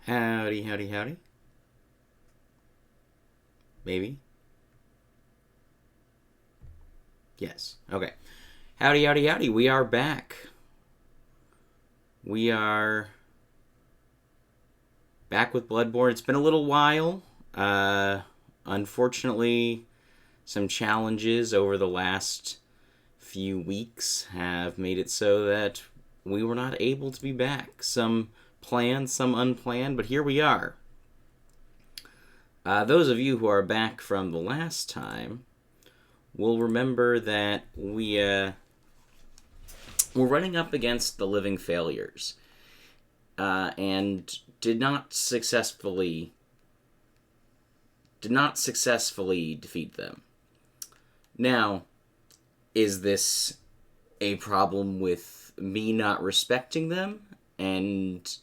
Howdy, howdy, howdy. Maybe? Yes. Okay. Howdy, howdy, howdy. We are back. We are back with Bloodborne. It's been a little while. Unfortunately, some challenges over the last few weeks have made it so that we were not able to be back. Some planned, some unplanned, but here we are. Those of you who are back from the last time will remember that we're running up against the living failures, and did not successfully defeat them. Now, is this a problem with me not respecting them and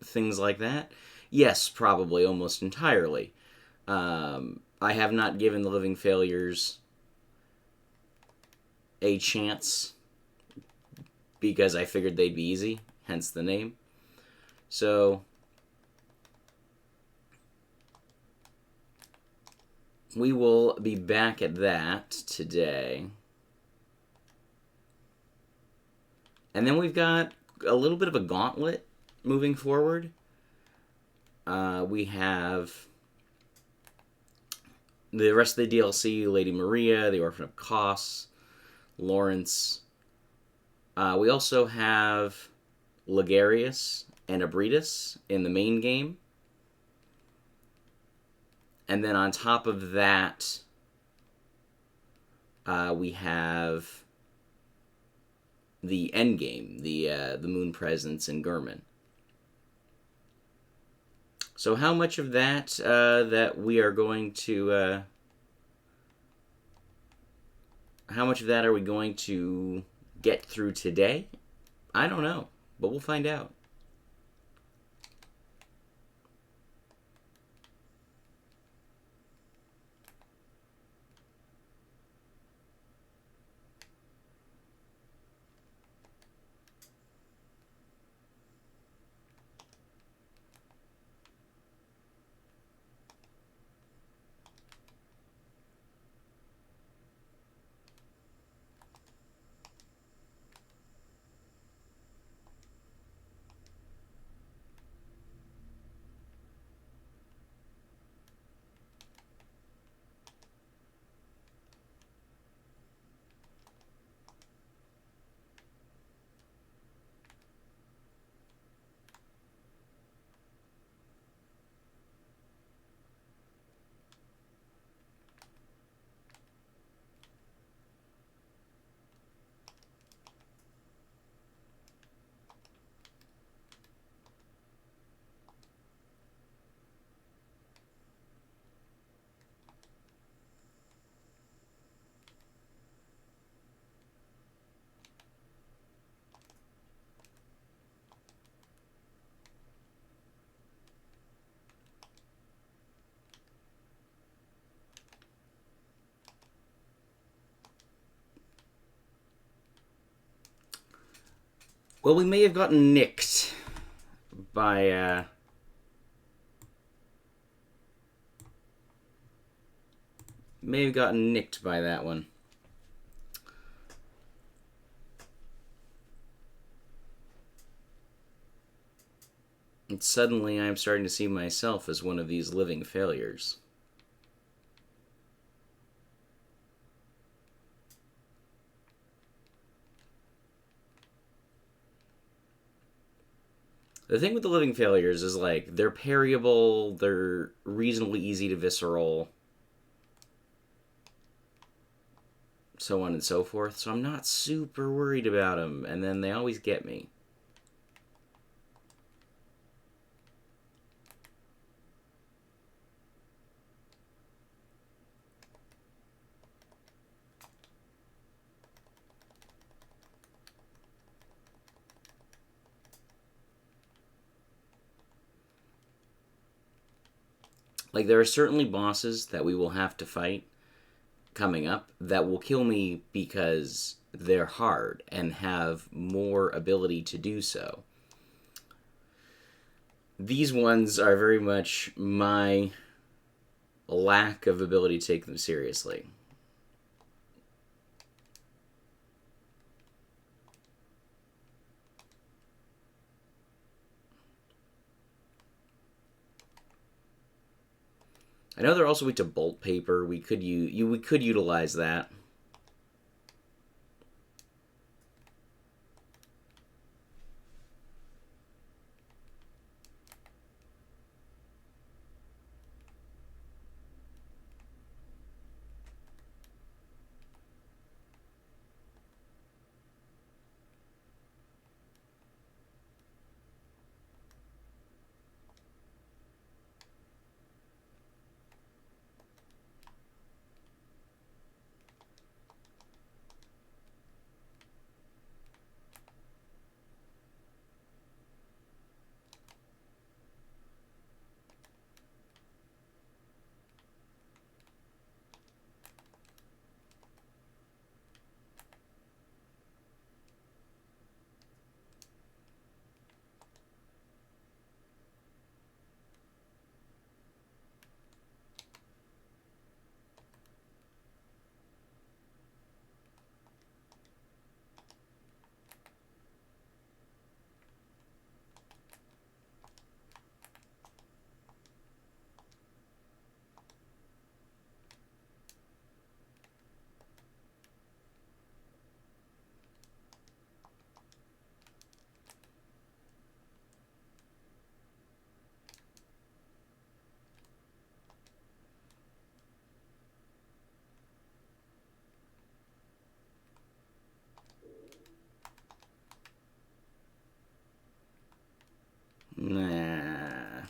things like that? Yes, probably, almost entirely. I have not given the living failures a chance because I figured they'd be easy, hence the name. So, we will be back at that today. And then we've got a little bit of a gauntlet moving forward. We have the rest of the DLC, Lady Maria, the Orphan of Kos, Lawrence. We also have Ligarius and Abritus in the main game. And then on top of that, we have the end game, the Moon Presence in Gurman. So how much of that that we are going to how much of that are we going to get through today? I don't know, but we'll find out. Well, we may have gotten nicked by that one. And suddenly I'm starting to see myself as one of these living failures. The thing with the living failures is, like, they're parryable, they're reasonably easy to visceral, so on and so forth, so I'm not super worried about them, and then they always get me. Like, there are certainly bosses that we will have to fight coming up that will kill me because they're hard and have more ability to do so. these ones are very much my lack of ability to take them seriously. I know they're also weak to bolt paper. We could utilize that. Nah.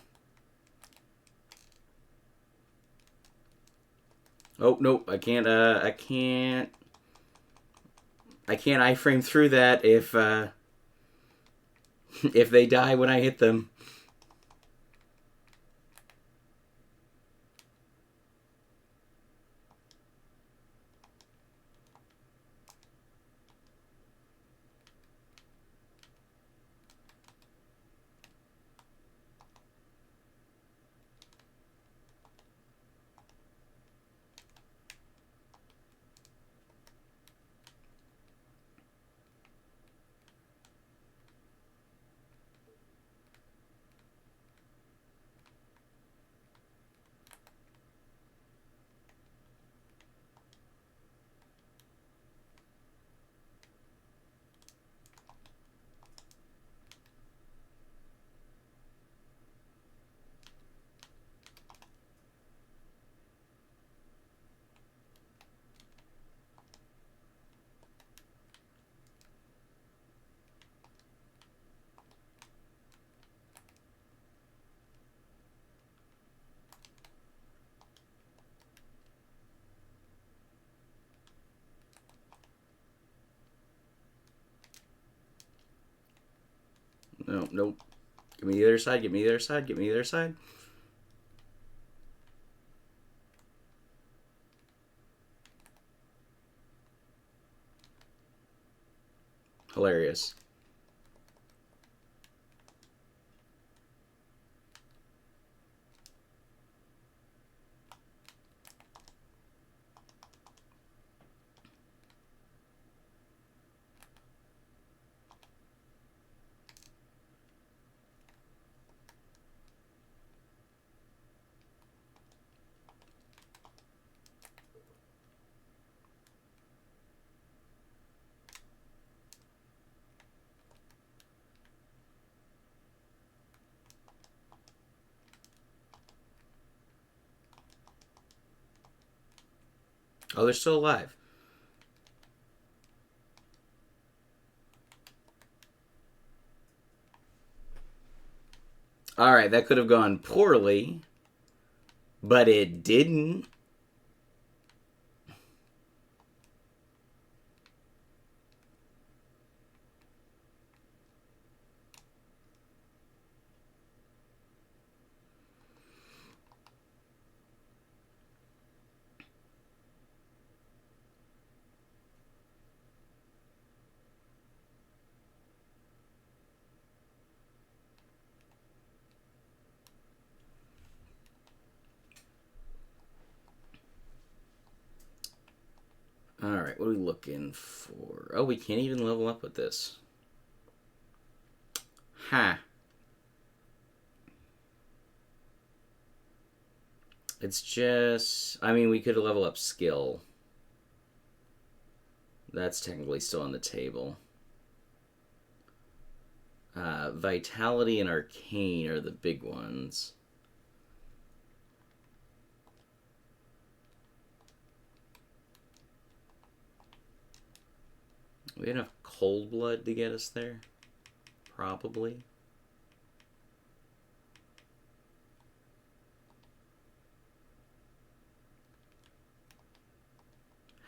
Oh nope, I can't. I can't iframe through that if they die when I hit them. No, nope. Give me the other side. Give me the other side. Give me the other side. Hilarious. Oh, they're still alive. All right, that could have gone poorly, but it didn't. Alright, what are we looking for? Oh, we can't even level up with this. Ha. It's just... I mean, we could level up skill. That's technically still on the table. Vitality and Arcane are the big ones. We have enough cold blood to get us there? Probably.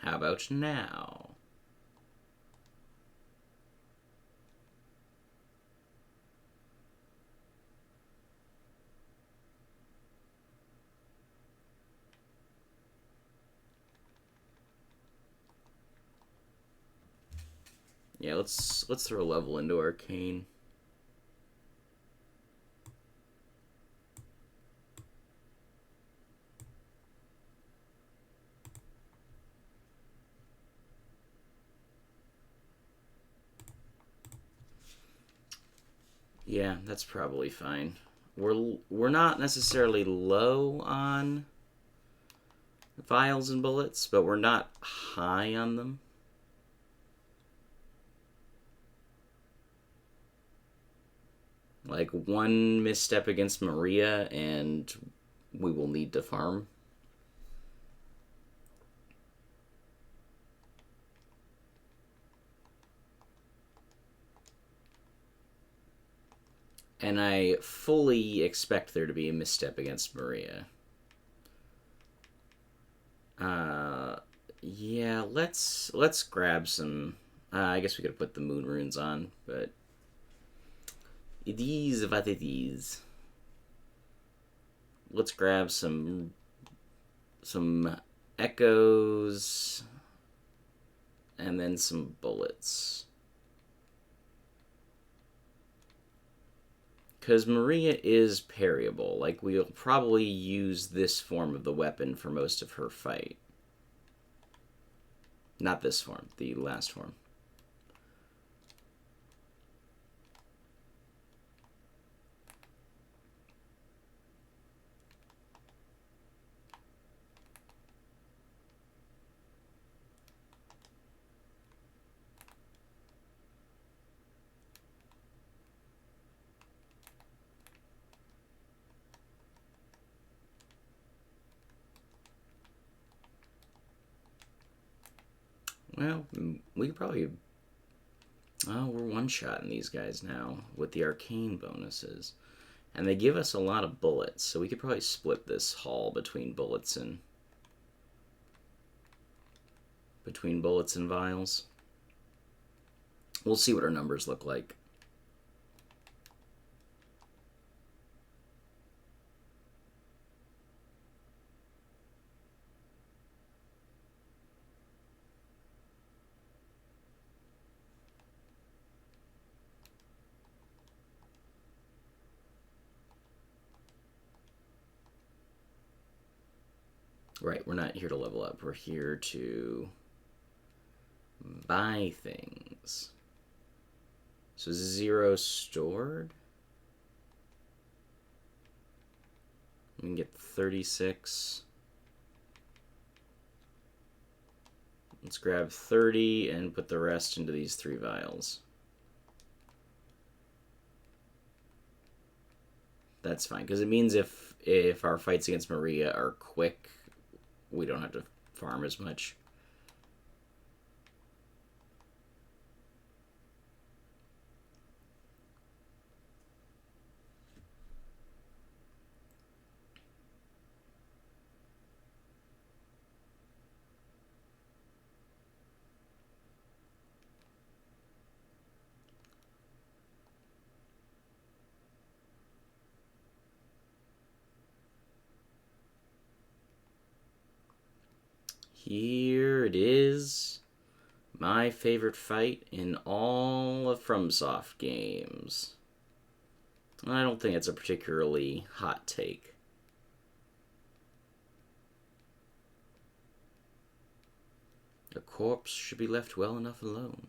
How about now? Yeah, let's throw a level into Arcane. Yeah, that's probably fine. We're not necessarily low on vials and bullets, but we're not high on them. Like, one misstep against Maria and we will need to farm. And I fully expect there to be a misstep against Maria. Yeah, let's grab some... I guess we could put the moon runes on, but... It is what it is. Let's grab some echoes and then some bullets. Because Maria is parryable. Like, we'll probably use this form of the weapon for most of her fight. Not this form, the last form. Well, we could probably... Oh, we're one-shotting these guys now with the arcane bonuses. And they give us a lot of bullets, so we could probably split this haul between bullets and vials. We'll see what our numbers look like. Right, we're not here to level up. We're here to buy things. So 0 stored. We can get 36. Let's grab 30 and put the rest into these 3 vials. That's fine, because it means if our fights against Maria are quick, we don't have to farm as much. Here it is. My favorite fight in all of FromSoft games. I don't think it's a particularly hot take. The corpse should be left well enough alone.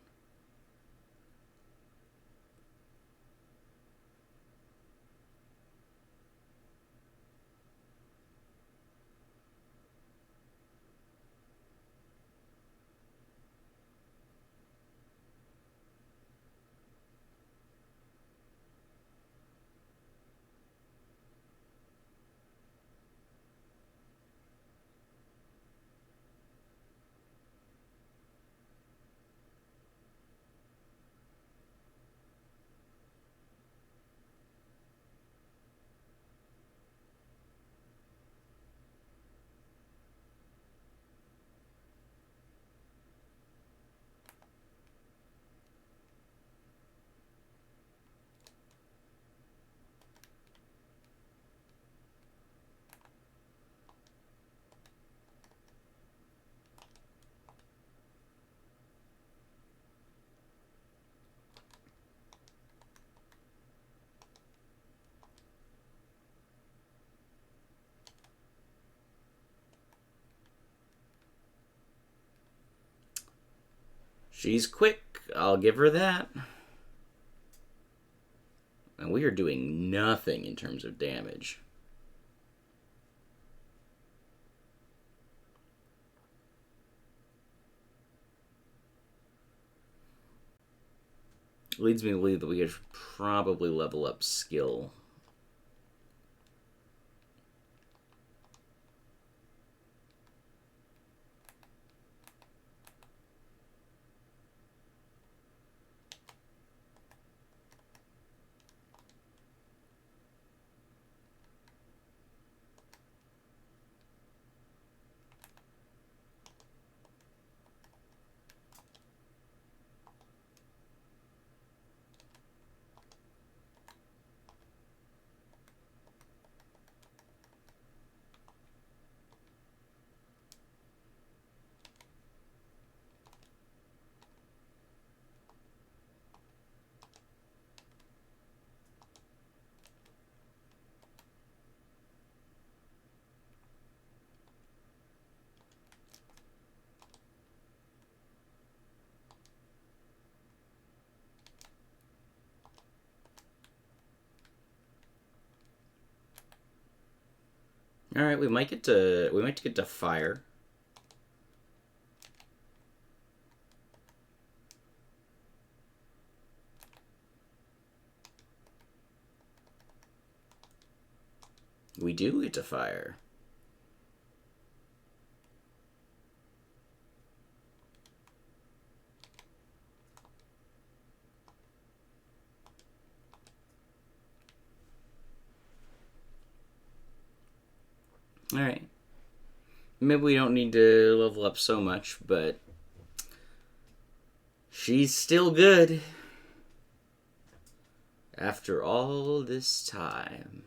She's quick, I'll give her that. And we are doing nothing in terms of damage. Leads me to believe that we could probably level up skill. All right, we might get to fire. We do get to fire. All right. Maybe we don't need to level up so much, but she's still good after all this time.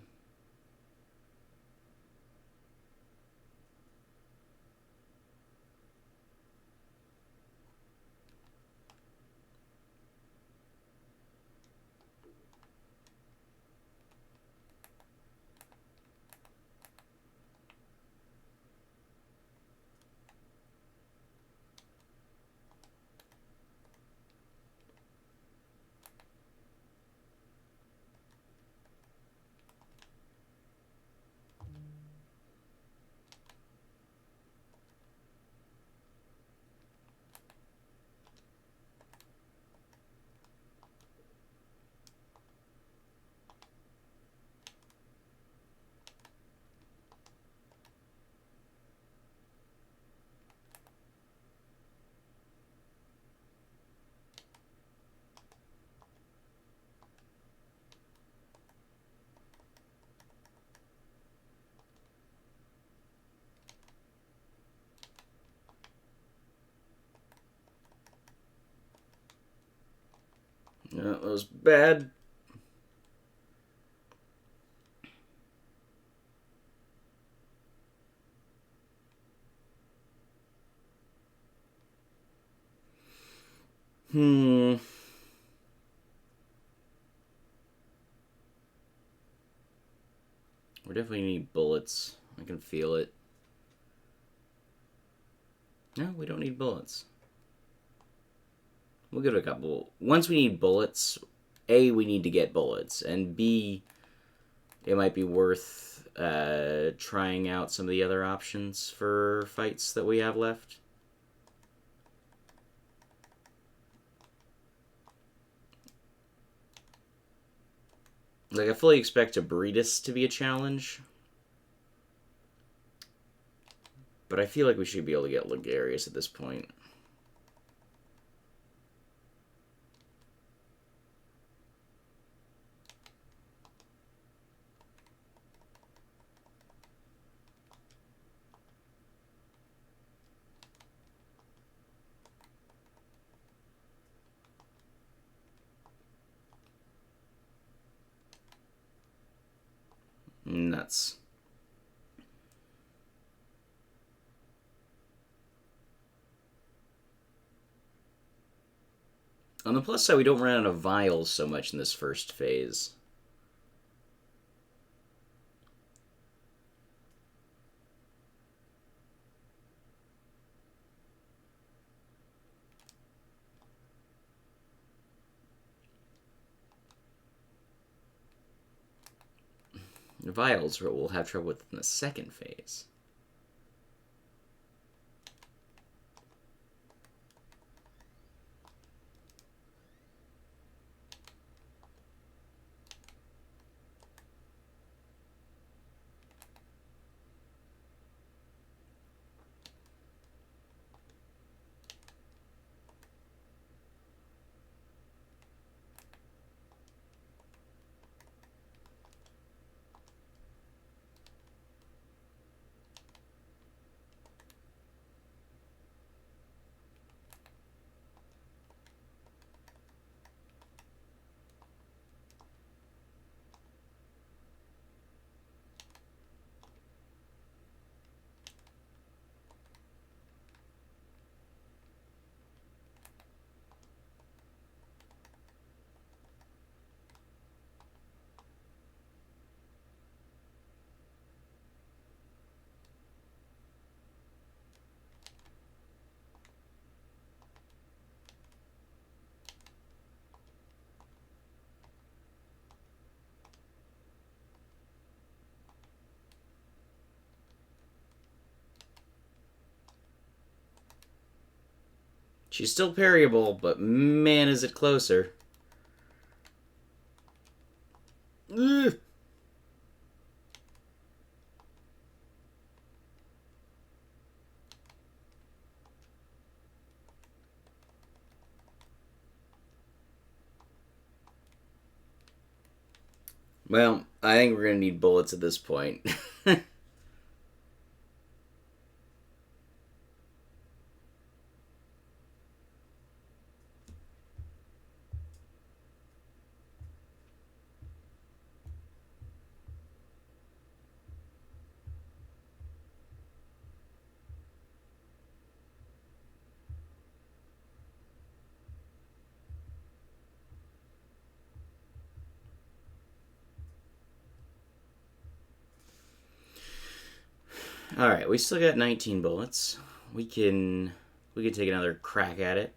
That was bad. We definitely need bullets. I can feel it. No, we don't need bullets. We'll give it a couple. Once we need bullets, A, we need to get bullets, and B, it might be worth trying out some of the other options for fights that we have left. Like, I fully expect a Burritus to be a challenge, but I feel like we should be able to get Ligarius at this point. Nuts. On the plus side, we don't run out of vials so much in this first phase. Vials we'll have trouble with in the second phase. She's still parryable, but man, is it closer. Ugh. Well, I think we're going to need bullets at this point. Alright, we still got 19 bullets. We can take another crack at it.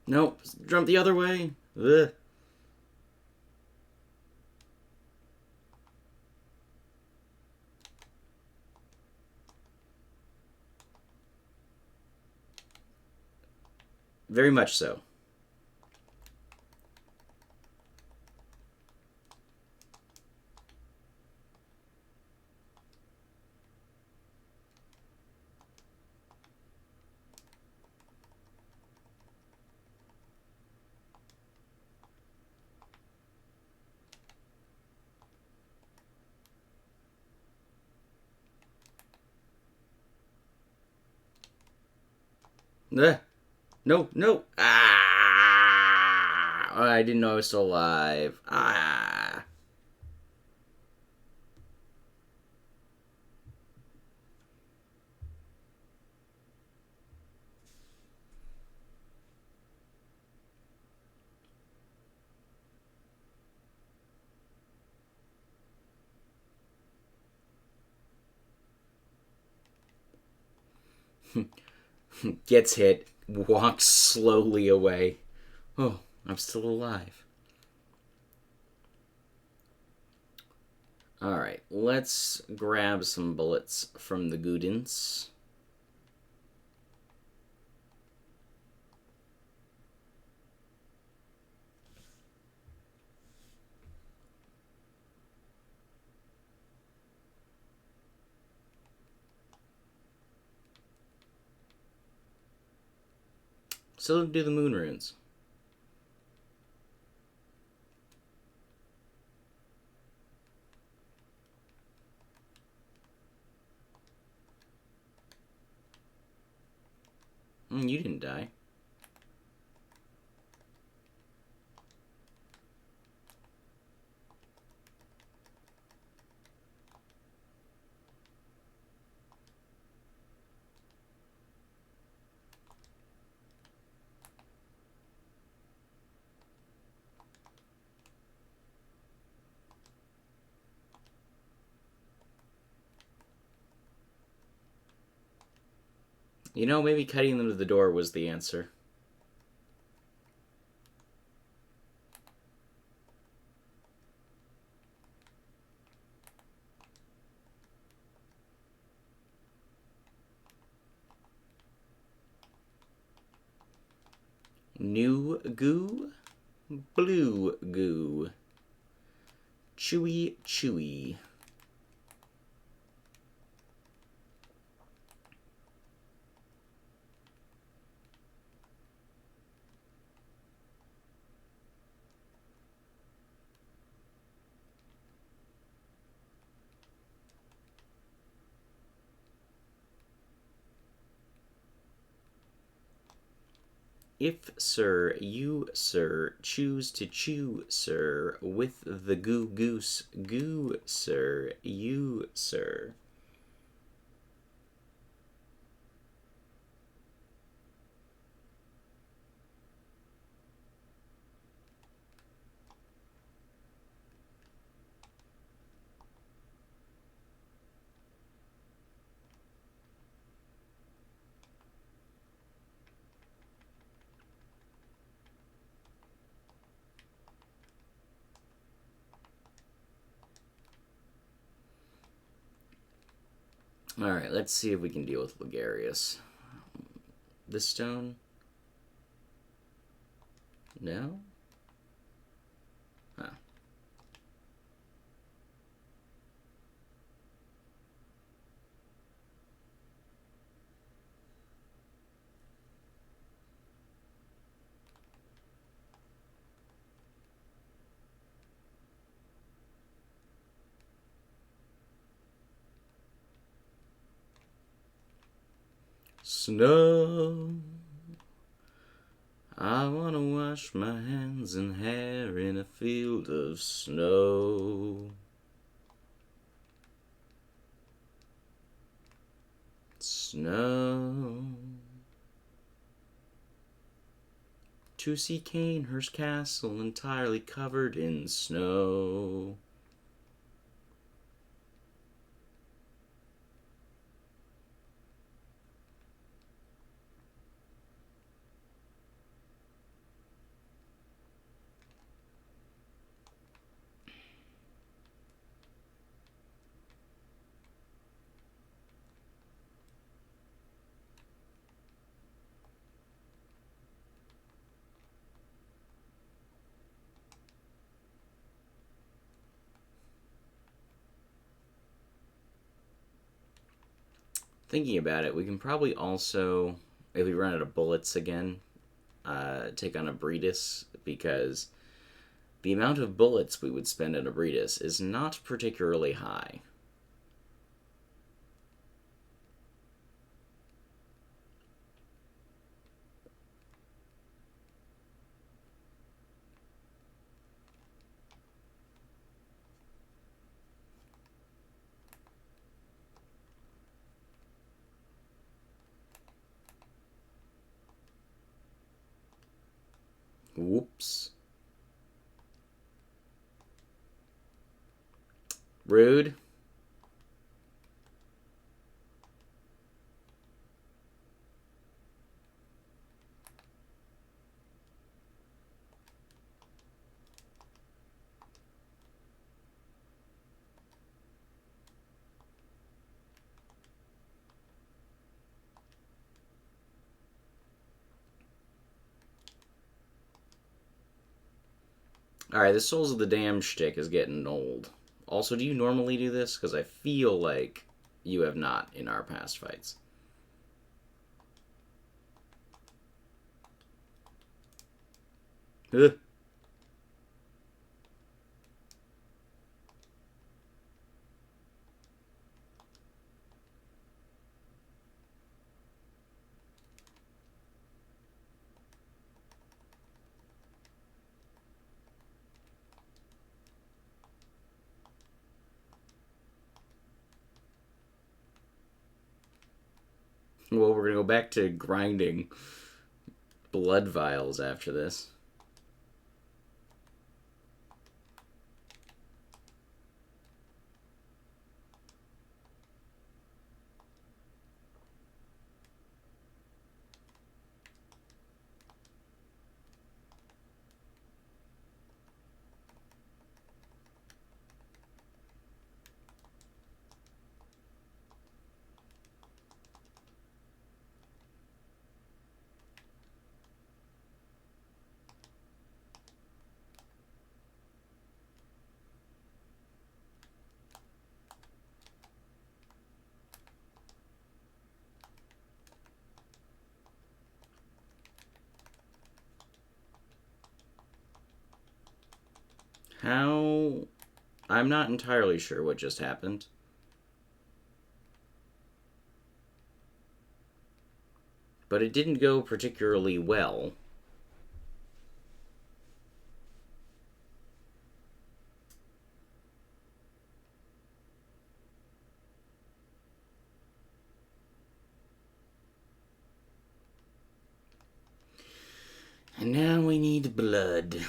Nope, jump the other way. Ugh. Very much so. No, no. Ah! I didn't know I was still alive. Ah! Gets hit, walks slowly away. Oh, I'm still alive. Alright, let's grab some bullets from the Goodins. So do the moon runes. You didn't die. You know, maybe cutting them to the door was the answer. New goo, blue goo. Chewy, chewy. If, sir, you, sir, choose to chew, sir, with the goo goose, goo, sir, you, sir. Alright, let's see if we can deal with Ligarius. This stone? No? Huh. Snow. I wanna wash my hands and hair in a field of snow. Snow. To see Canehurst Castle entirely covered in snow. Thinking about it, we can probably also, if we run out of bullets again, take on a Breedis, because the amount of bullets we would spend on a Breedis is not particularly high. Whoops. Rude. Alright, the Souls of the Damned shtick is getting old. Also, do you normally do this? Because I feel like you have not in our past fights. Ugh. Well, we're gonna go back to grinding blood vials after this. How? I'm not entirely sure what just happened. But it didn't go particularly well. And now we need blood.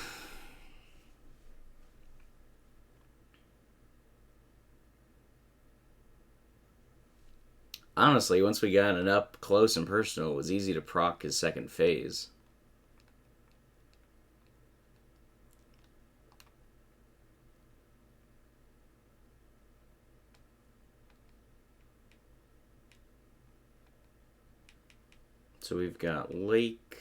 Honestly, once we got it up close and personal, it was easy to proc his second phase. So we've got Lake,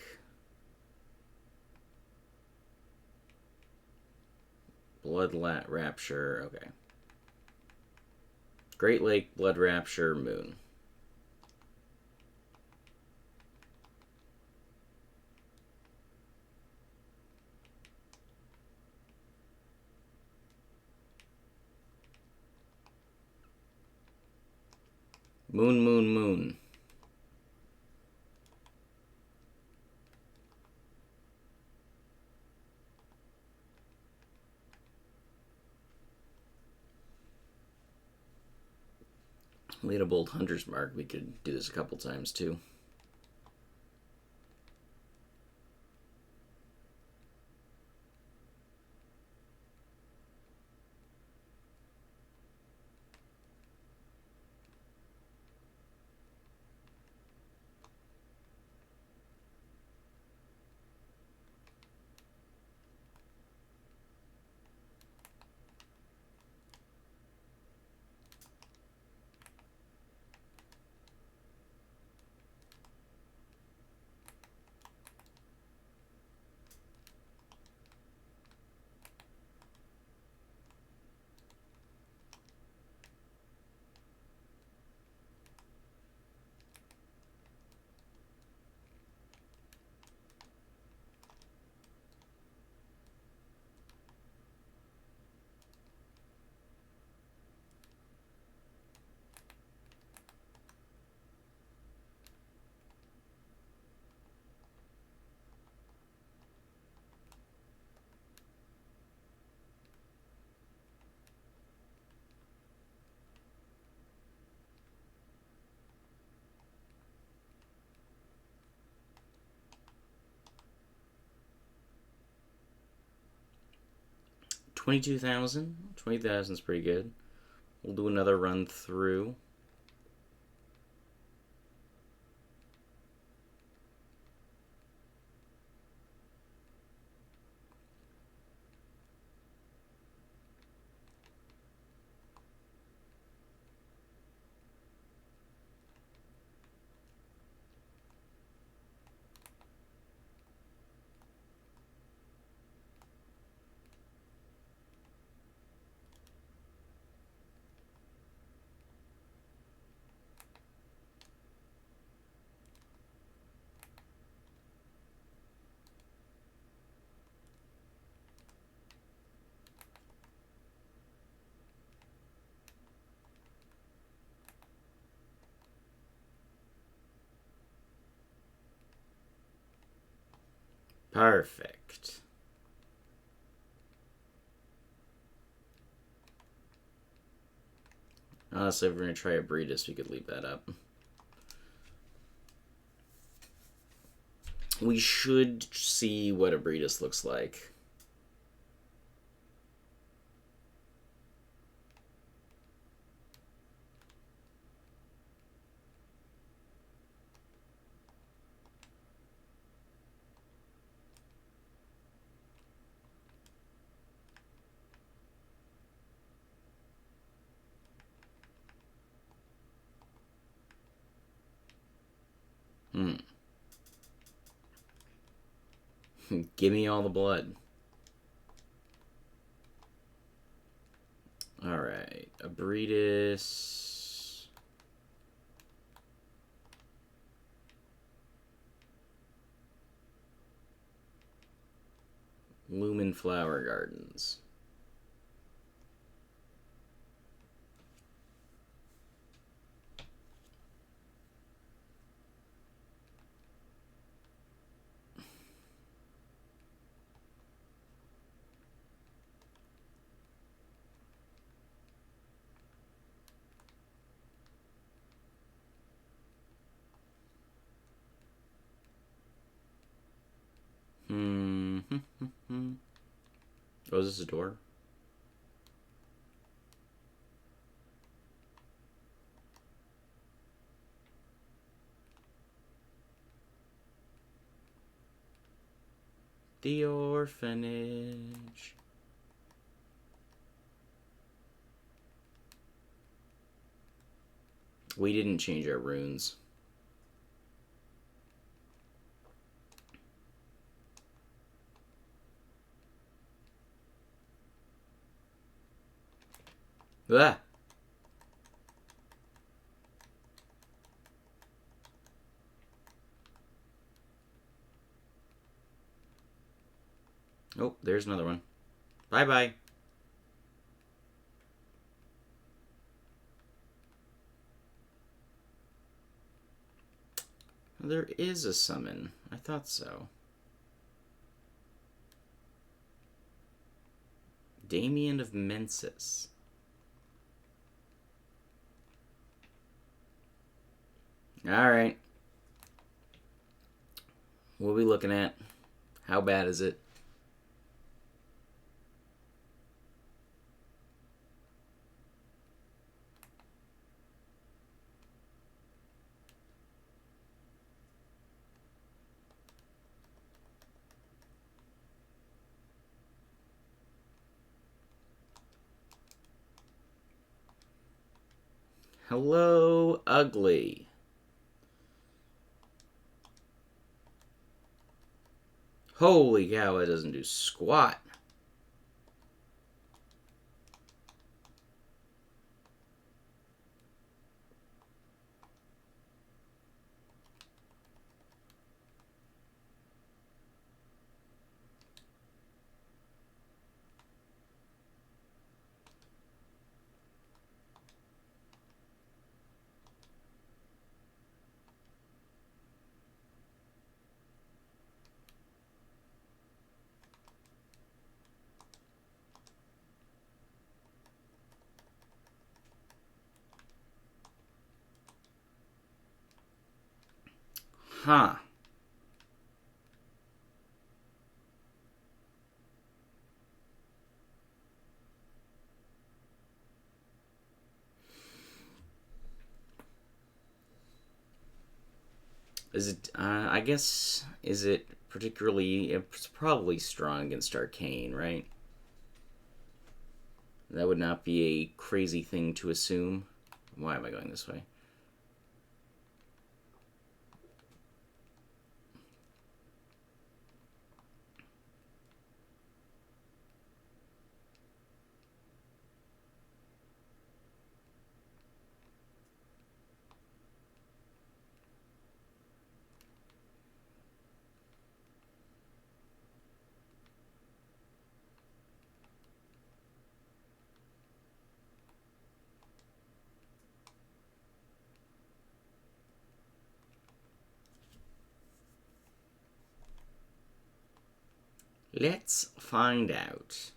Blood Rapture, okay. Great Lake, Blood Rapture, Moon. Moon, moon, moon. Late a bold hunter's mark. We could do this a couple times too. 22,000. 20,000 is pretty good. We'll do another run through. Perfect. Honestly, if we're going to try a Breedis, we could leave that up. We should see what a Breedis looks like. Give me all the blood. Alright, a Breedis. Lumen Flower Gardens. Oh, is this a door? The orphanage. We didn't change our runes. Ah! Oh, there's another one. Bye-bye. There is a summon. I thought so. Damien of Mensis. Alright. What are we looking at? How bad is it? Hello, ugly. Holy cow, it doesn't do squat. Huh. Is it? I guess is it particularly? It's probably strong against arcane, right? That would not be a crazy thing to assume. Why am I going this way? Let's find out.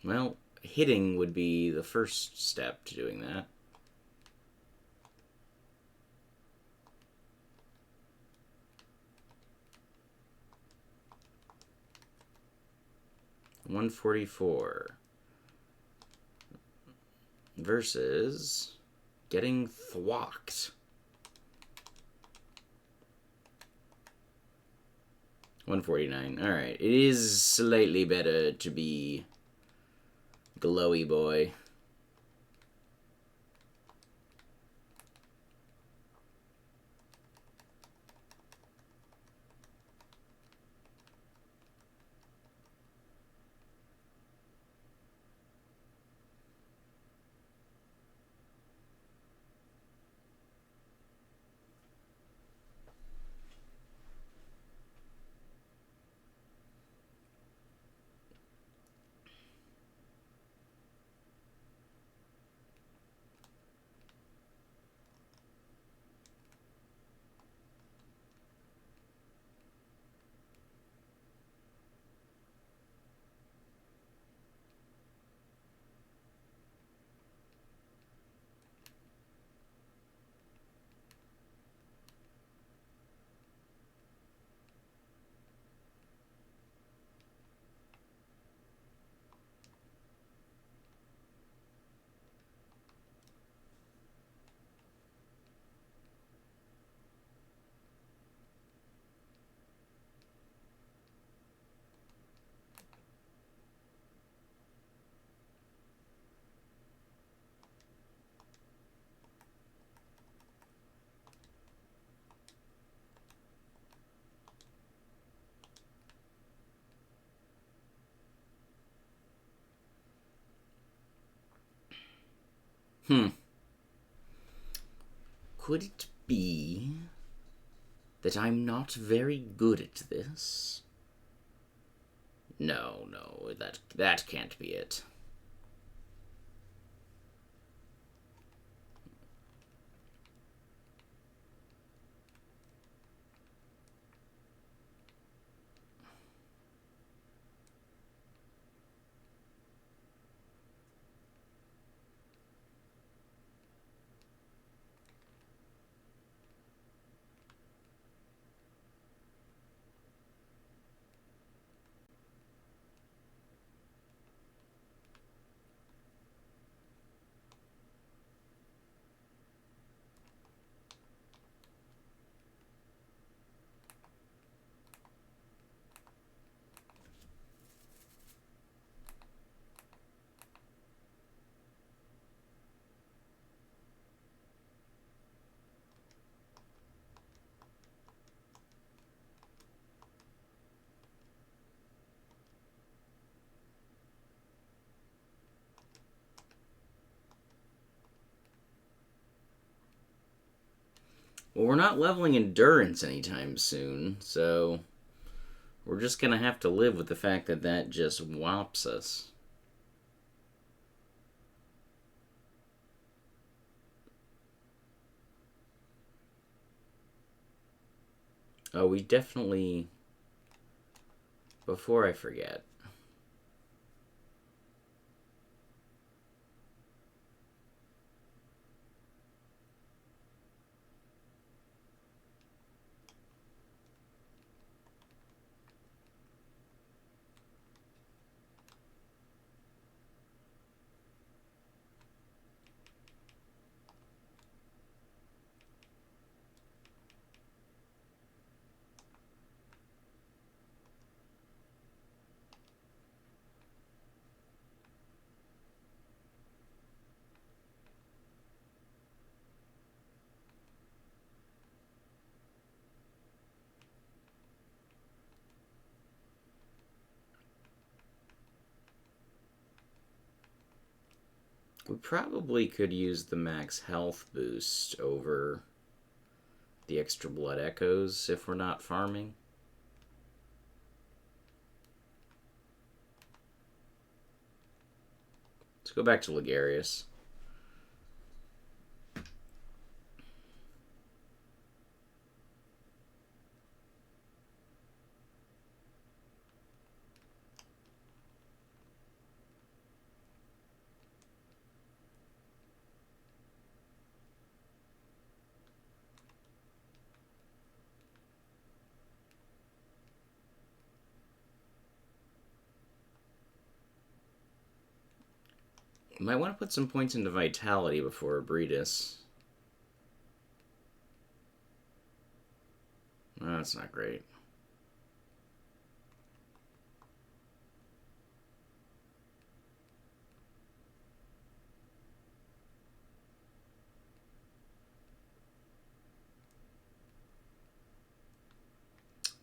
Well, hitting would be the first step to doing that. $144 versus getting thwacked. $149. Alright, it is slightly better to be glowy boy. Could it be that I'm not very good at this? No, that can't be it. Well, we're not leveling endurance anytime soon, so we're just gonna have to live with the fact that that just whops us. Oh, we definitely... Before I forget... We probably could use the max health boost over the extra blood echoes if we're not farming. Let's go back to Ligarius. Might want to put some points into Vitality before Abretus. Oh, that's not great.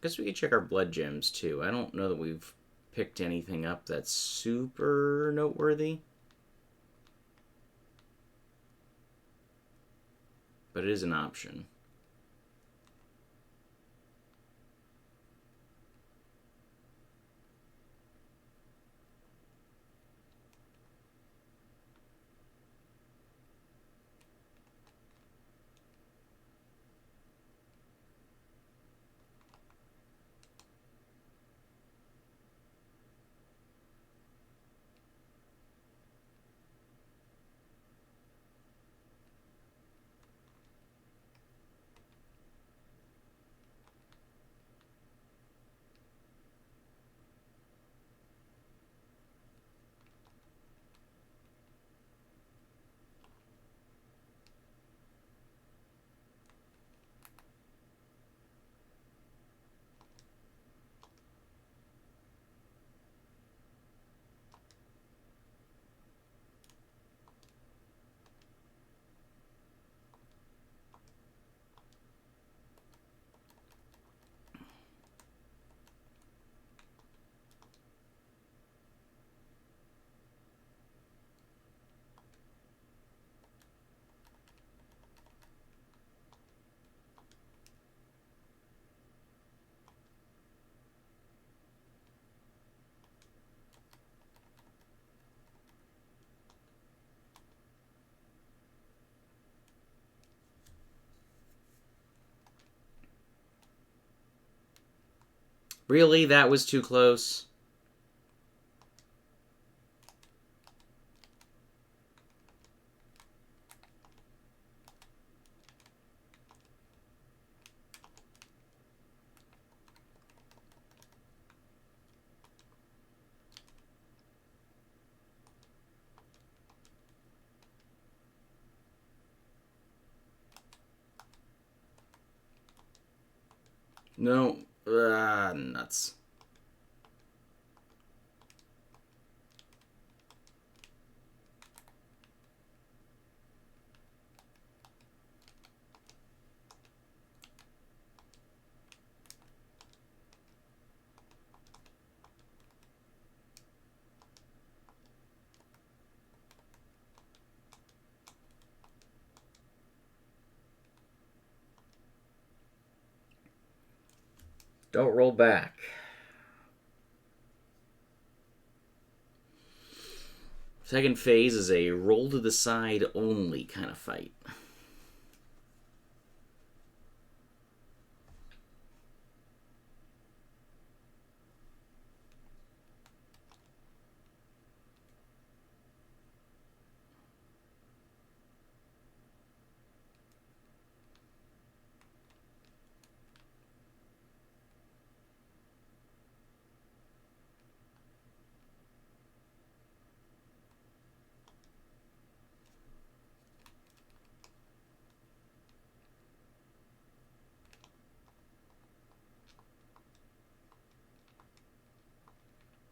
Guess we could check our blood gems too. I don't know that we've picked anything up that's super noteworthy. But it is an option. Really? That was too close? No. Nuts. Don't roll back. Second phase is a roll to the side only kind of fight.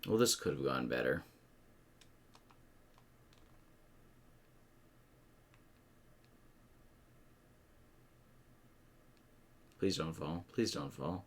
Well, this could have gone better. Please don't fall. Please don't fall.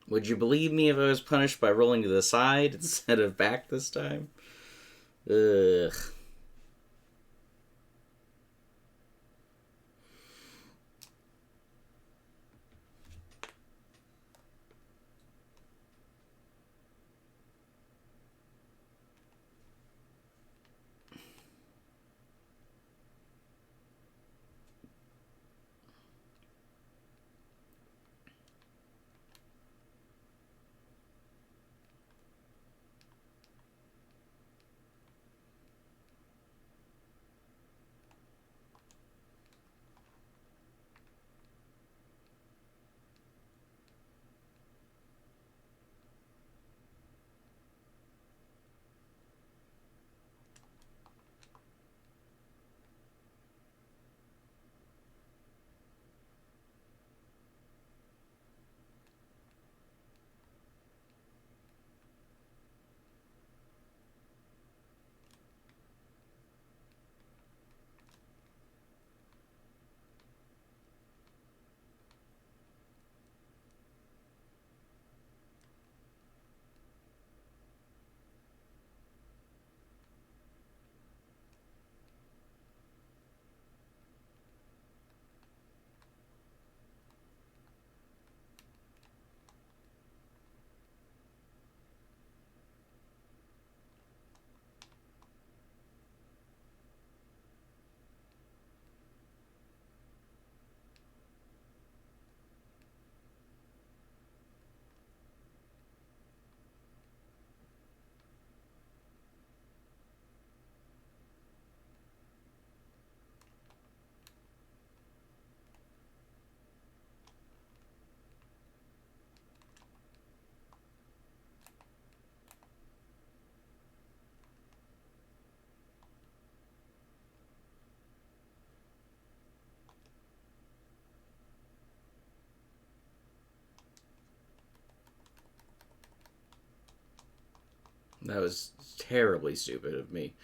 Would you believe me if I was punished by rolling to the side instead of back this time? Ugh. That was terribly stupid of me.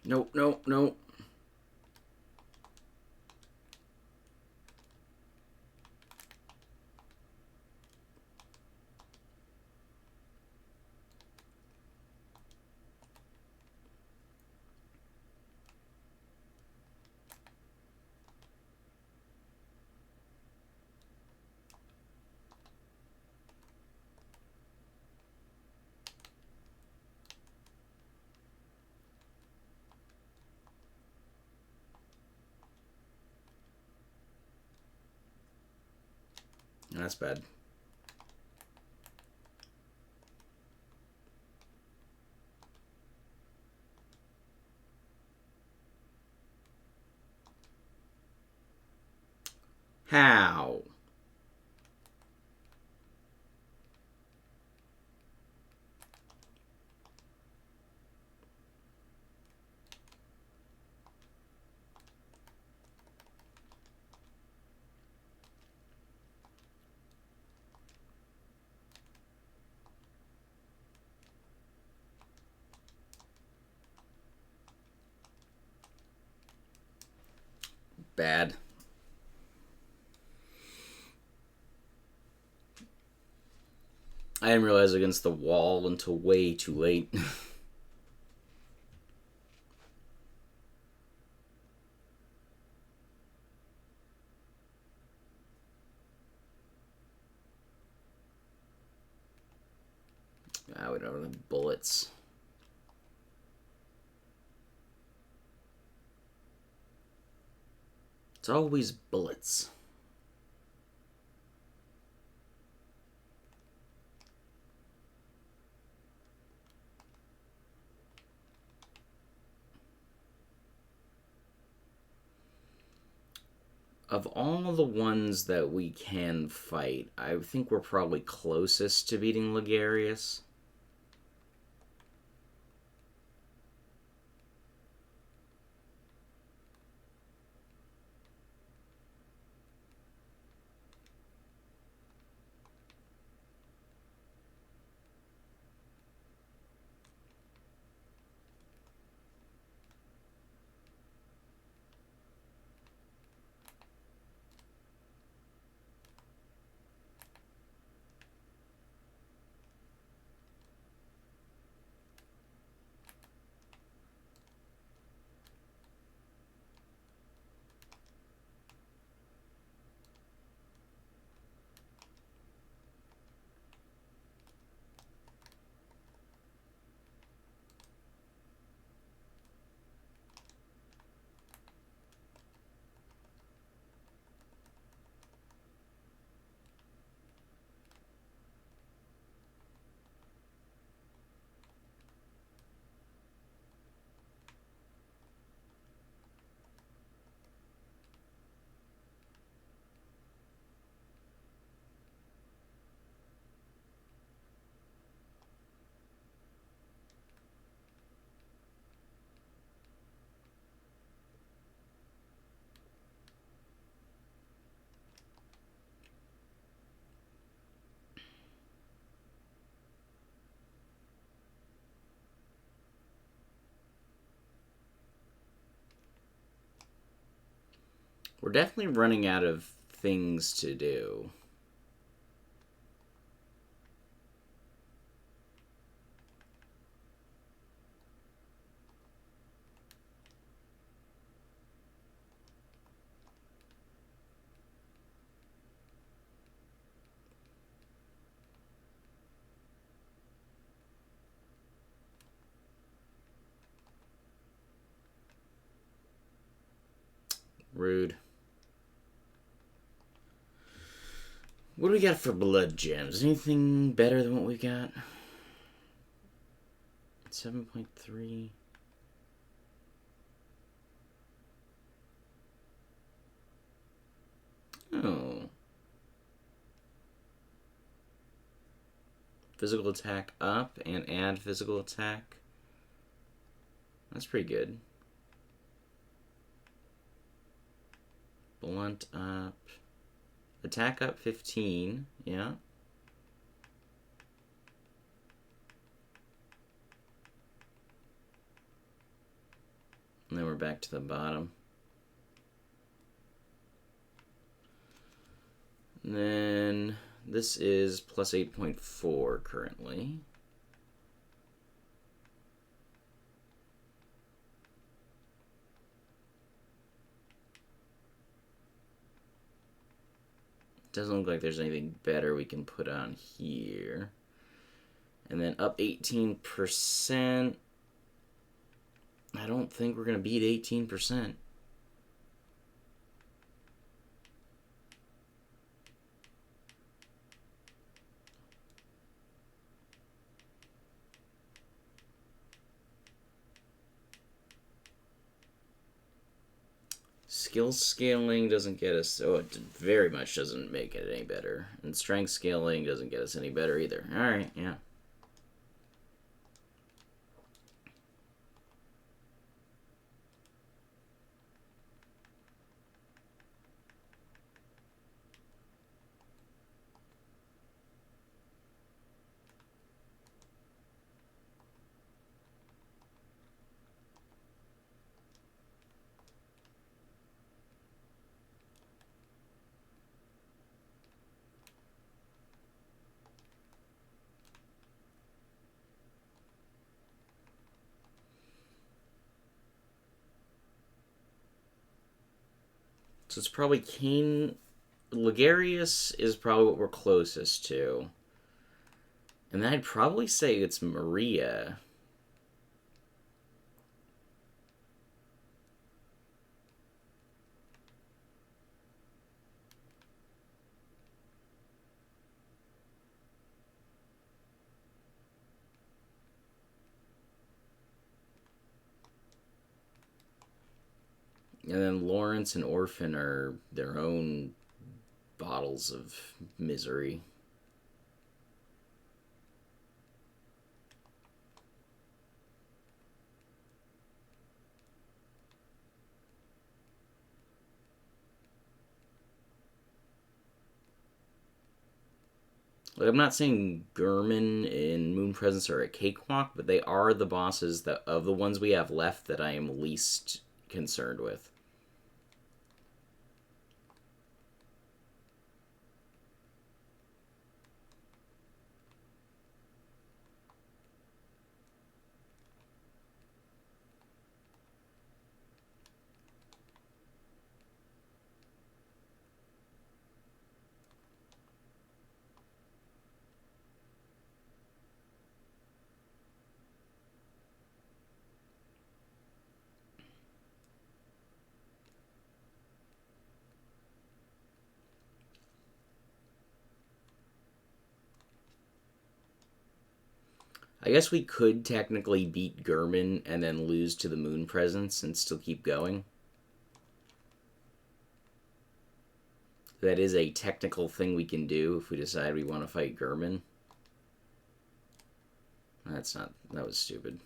Nope, nope, nope. That's bad. How? Bad. I didn't realize against the wall until way too late. We don't have bullets. It's always bullets. Of all the ones that we can fight, I think we're probably closest to beating Ligarius. We're definitely running out of things to do. Rude. What do we got for blood gems? Anything better than what we got? 7.3. Oh. Physical attack up and add physical attack. That's pretty good. Blunt up. Attack up 15. Yeah. And then we're back to the bottom. And then this is plus 8.4 currently. Doesn't look like there's anything better we can put on here. And then up 18%. I don't think we're going to beat 18%. Skill scaling doesn't get us, oh, it very much doesn't make it any better. And strength scaling doesn't get us any better either. Alright, yeah. So it's probably Kane. Ligarius is probably what we're closest to. And then I'd probably say it's Maria. And then Lawrence and Orphan are their own bottles of misery. Like, I'm not saying Gurman and Moon Presence are a cakewalk, but they are the bosses that of the ones we have left that I am least concerned with. I guess we could technically beat Gurman and then lose to the Moon Presence and still keep going. That is a technical thing we can do if we decide we want to fight Gurman. That's not... That was stupid.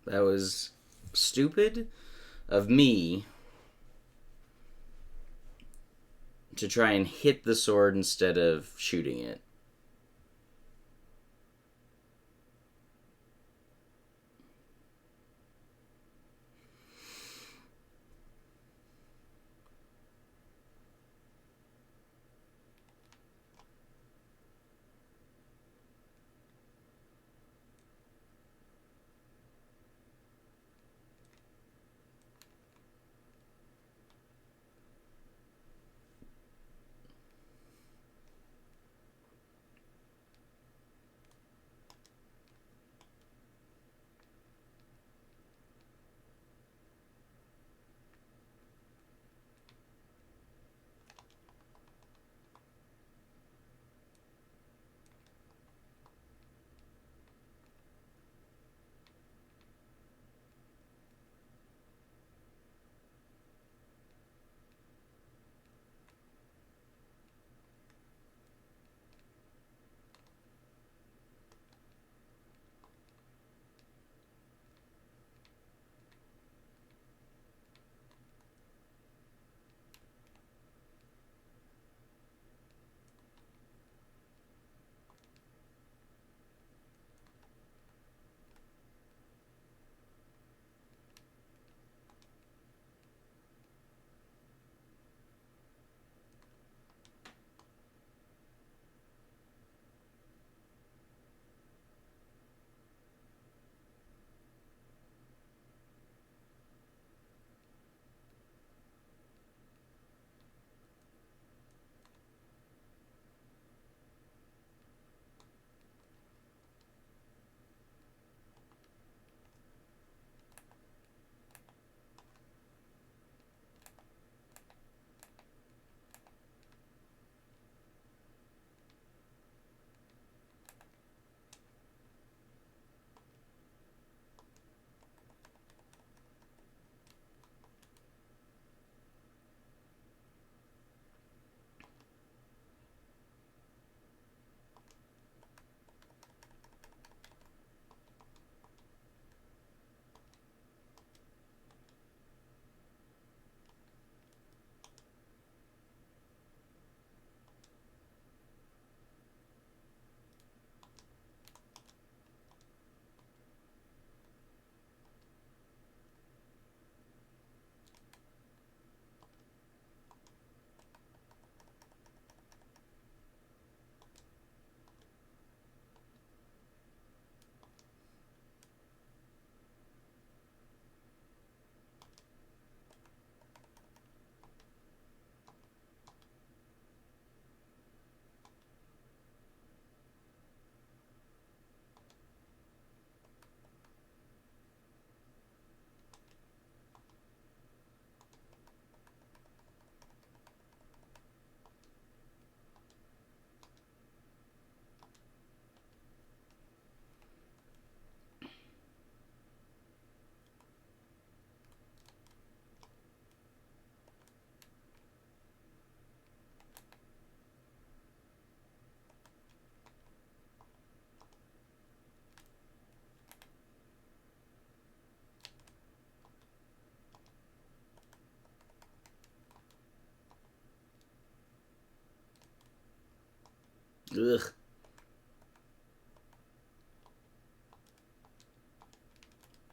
That was stupid of me to try and hit the sword instead of shooting it. Ugh.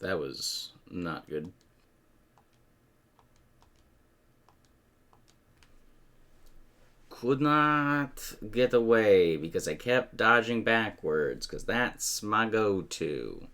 That was not good. Could not get away because I kept dodging backwards, because that's my go-to.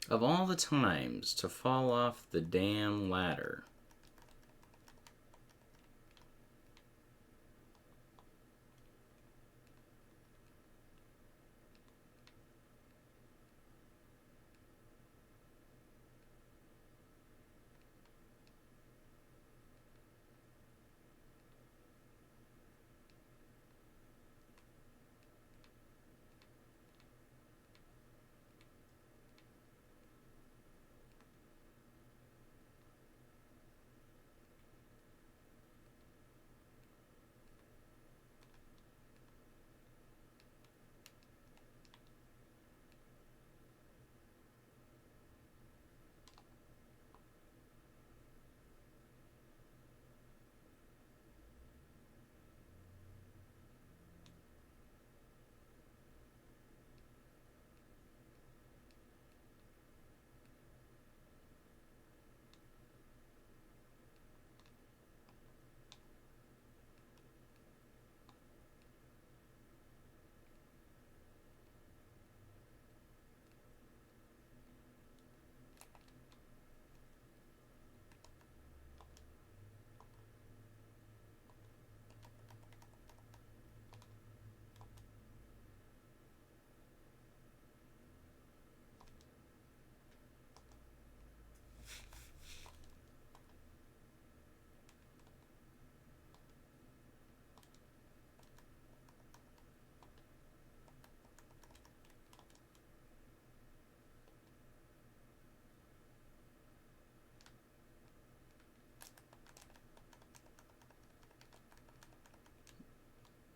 Of all the times to fall off the damn ladder.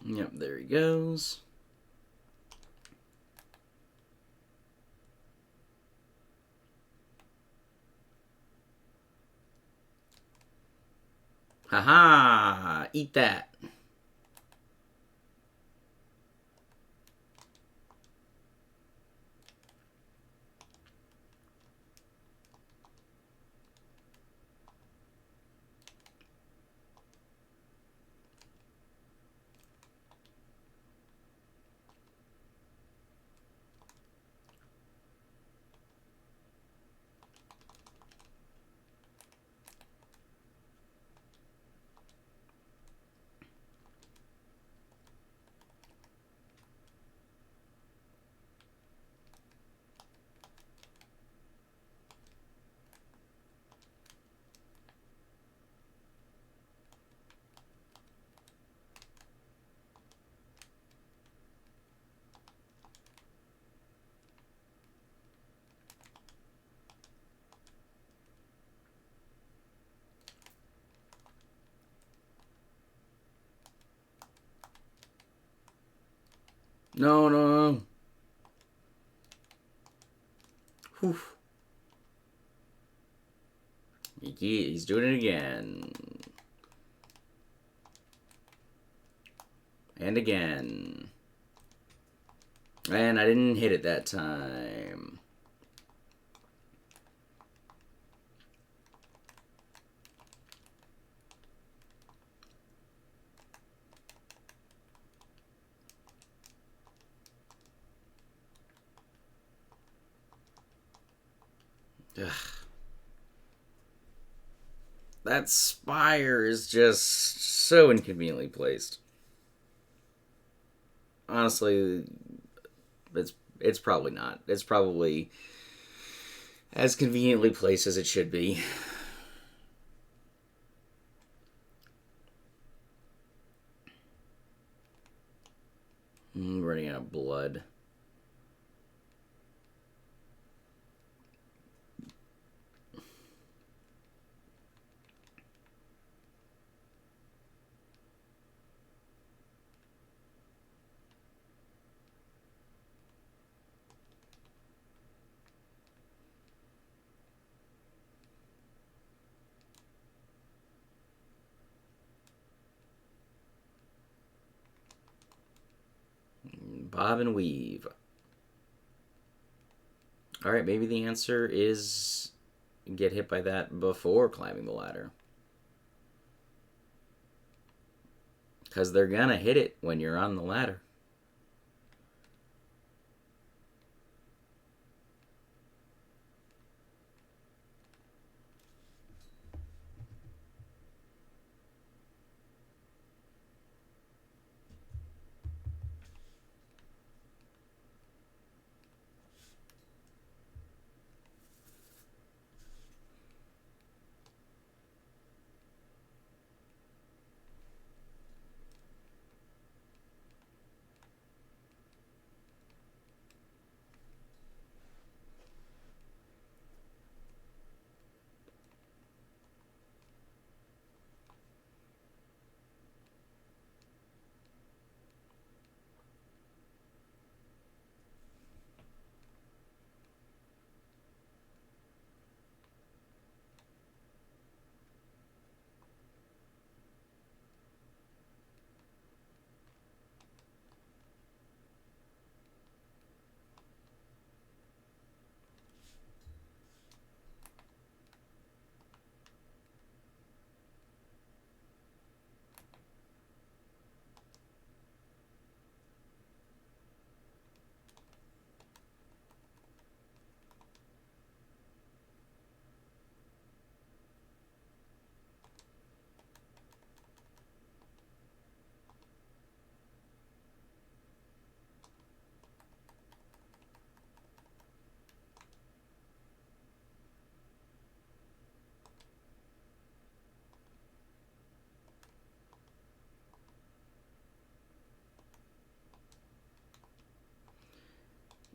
Yep, there he goes. Haha! Eat that. No, no, no. Whew. He's doing it again. And again. And I didn't hit it that time. Ugh. That spire is just so inconveniently placed. Honestly, it's probably not. It's probably as conveniently placed as it should be. I'm running out of blood. Bob and weave. Alright, maybe the answer is get hit by that before climbing the ladder. Because they're gonna hit it when you're on the ladder.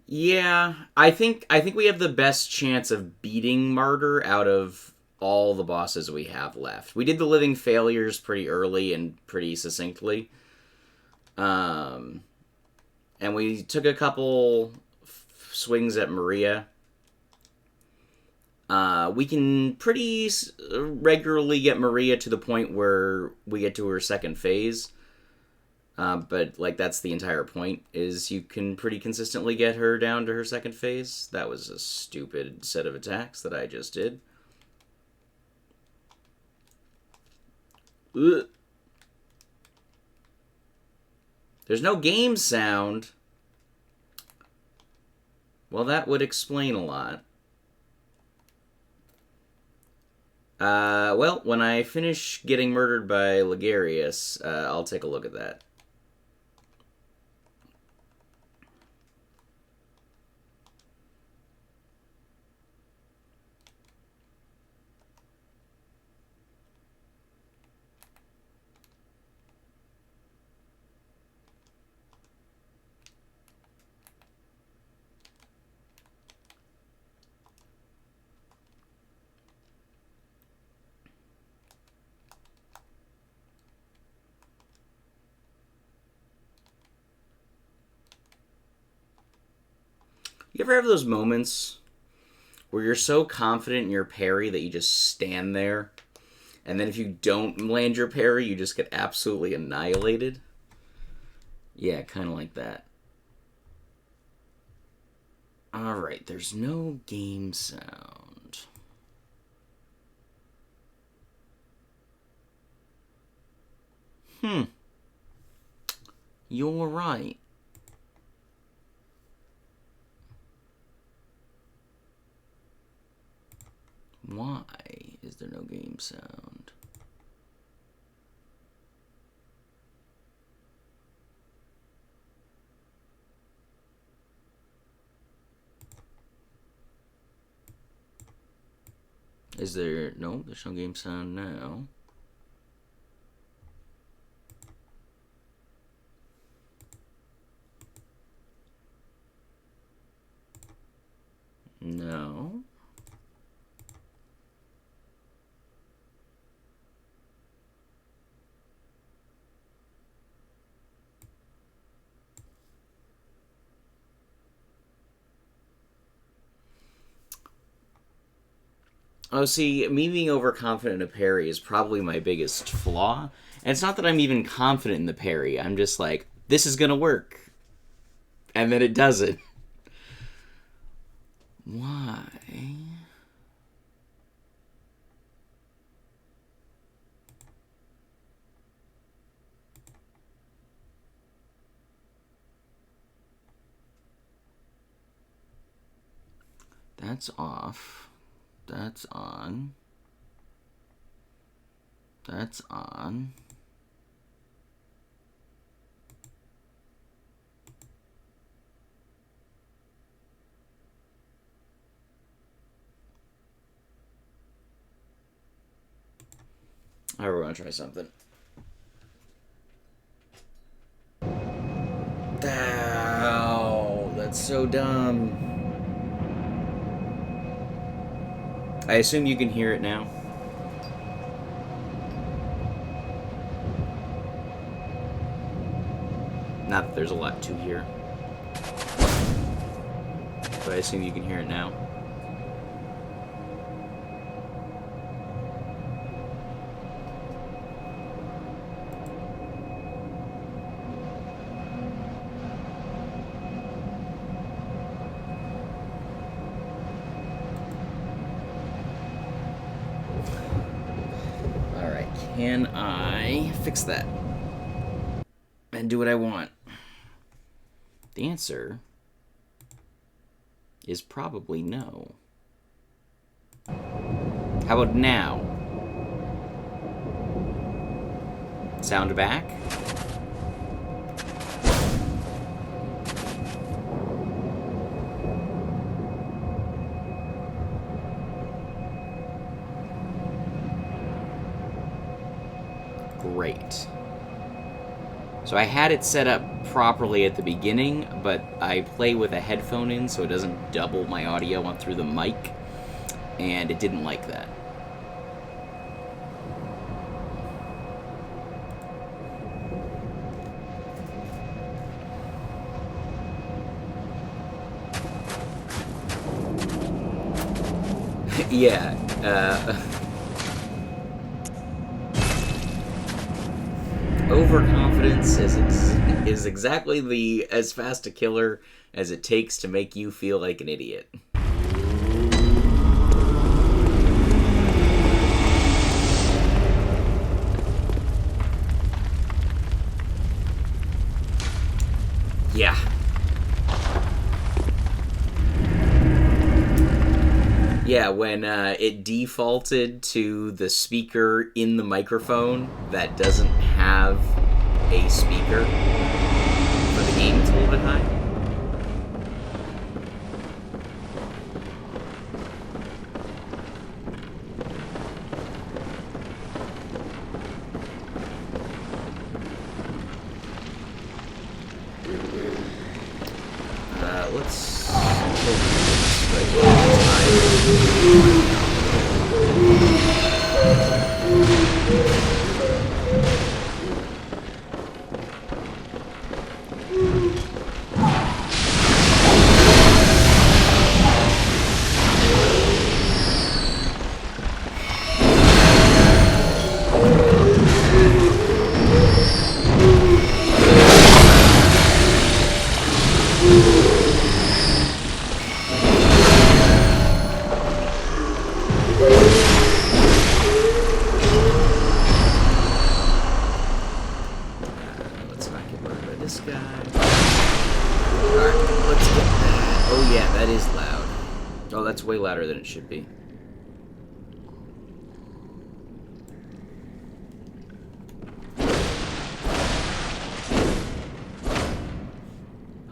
Yeah, I think we have the best chance of beating Martyr out of all the bosses we have left. We did the living failures pretty early and pretty succinctly. Um, and we took a couple swings at Maria. We can pretty regularly get Maria to the point where we get to her second phase. But like that's the entire point is you can pretty consistently get her down to her second phase. That was a stupid set of attacks that I just did. Ugh. There's no game sound. Well, that would explain a lot. Well, when I finish getting murdered by Ligarius, I'll take a look at that. You ever have those moments where you're so confident in your parry that you just stand there, and then if you don't land your parry, you just get absolutely annihilated? Yeah, kind of like that. Alright, there's no game sound. Hmm. You're right. Why is there no game sound? Is there... No, there's no game sound now. No. Oh, see, me being overconfident in a parry is probably my biggest flaw. And it's not that I'm even confident in the parry. I'm just like, this is gonna work. And then it doesn't. Why? That's off. That's on. That's on. Alright, we're gonna try something. Ow, that's so dumb. I assume you can hear it now. Not that there's a lot to hear. But I assume you can hear it now. Alright, can I fix that? And do what I want? The answer is probably no. How about now? Sound back? Great. So I had it set up properly at the beginning, but I play with a headphone in so it doesn't double my audio on through the mic, and it didn't like that. Yeah, overconfidence is exactly as fast a killer as it takes to make you feel like an idiot. Yeah. Yeah, when it defaulted to the speaker in the microphone that doesn't have a speaker for the game, it's a little bit high. Let's not get burned by this guy. Alright, let's get that. Oh yeah, that is loud. Oh, that's way louder than it should be.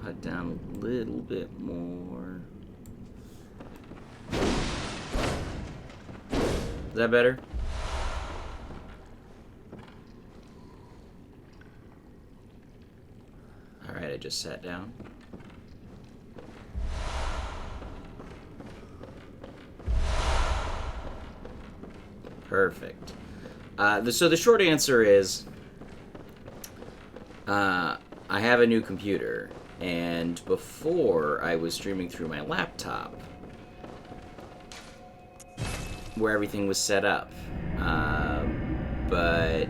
Cut down a little bit more. Is that better? Alright, I just sat down. Perfect. So the short answer is, I have a new computer, and before I was streaming through my laptop, where everything was set up. But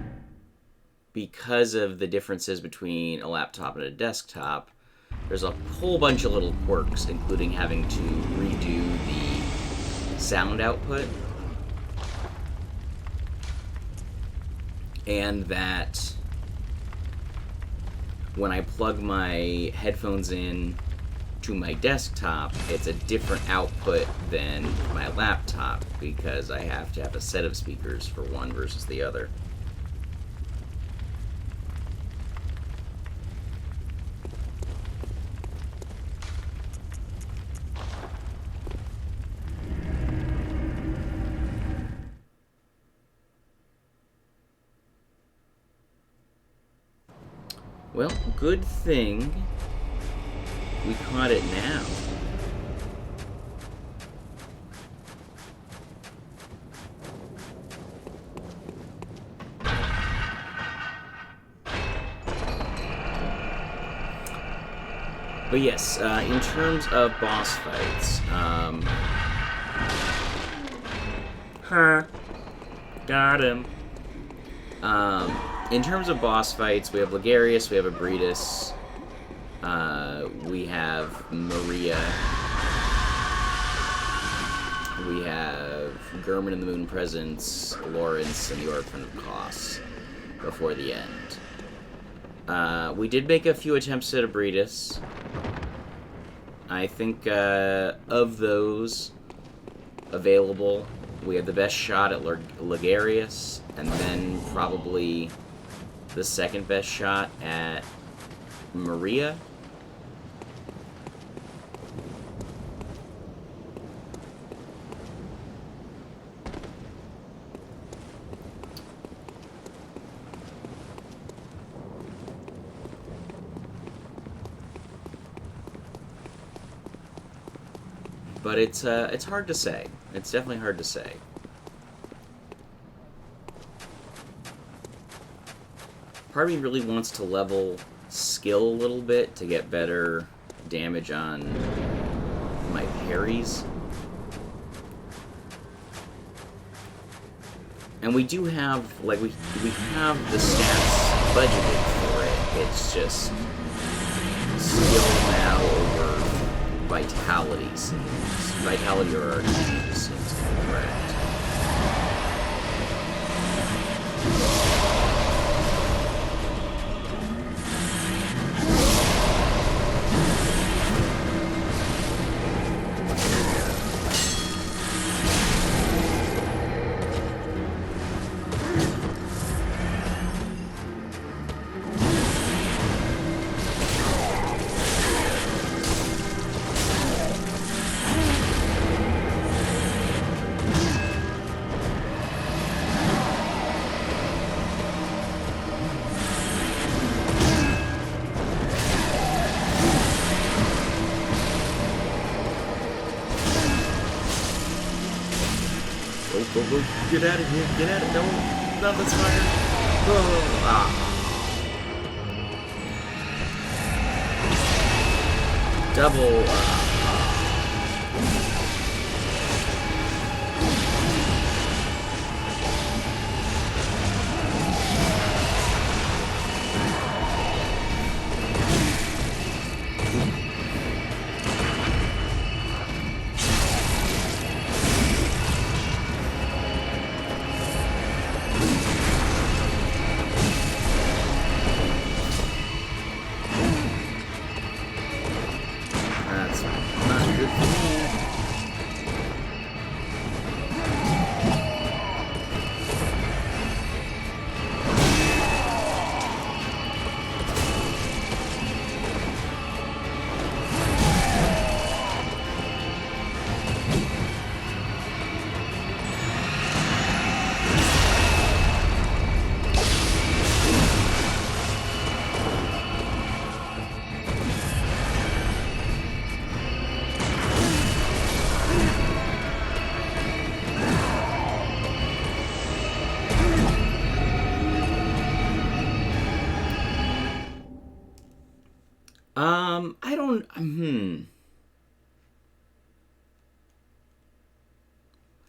because of the differences between a laptop and a desktop, there's a whole bunch of little quirks, including having to redo the sound output. And that when I plug my headphones in to my desktop, it's a different output than my laptop because I have to have a set of speakers for one versus the other. Well, good thing we caught it now. But yes, in terms of boss fights, got him. In terms of boss fights, we have Ligarius, we have Abritus, we have Maria, we have Gurman and the Moon Presence, Lawrence, and the Orphan of Kos before the end. We did make a few attempts at Abritus. I think of those available, we have the best shot at Ligarius, and then probably the second best shot at Maria. But it's hard to say. It's definitely hard to say. Part of me really wants to level skill a little bit to get better damage on my parries. And we do have, like, we have the stats budgeted for it. It's just skill now over vitality seems. Vitality or RG seems correct. Go, get out of here, get out of here, no, that's fire. Oh, ah. Double, that's fine. I don't.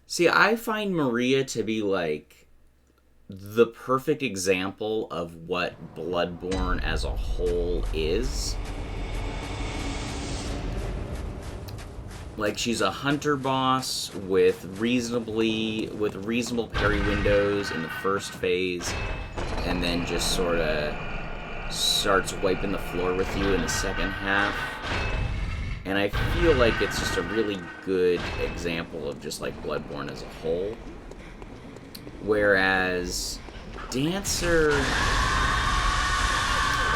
See, I find Maria to be like the perfect example of what Bloodborne as a whole is. Like, she's a hunter boss with reasonable parry windows in the first phase, and then just sort of starts wiping the floor with you in the second half. And I feel like it's just a really good example of just like Bloodborne as a whole. Whereas Dancer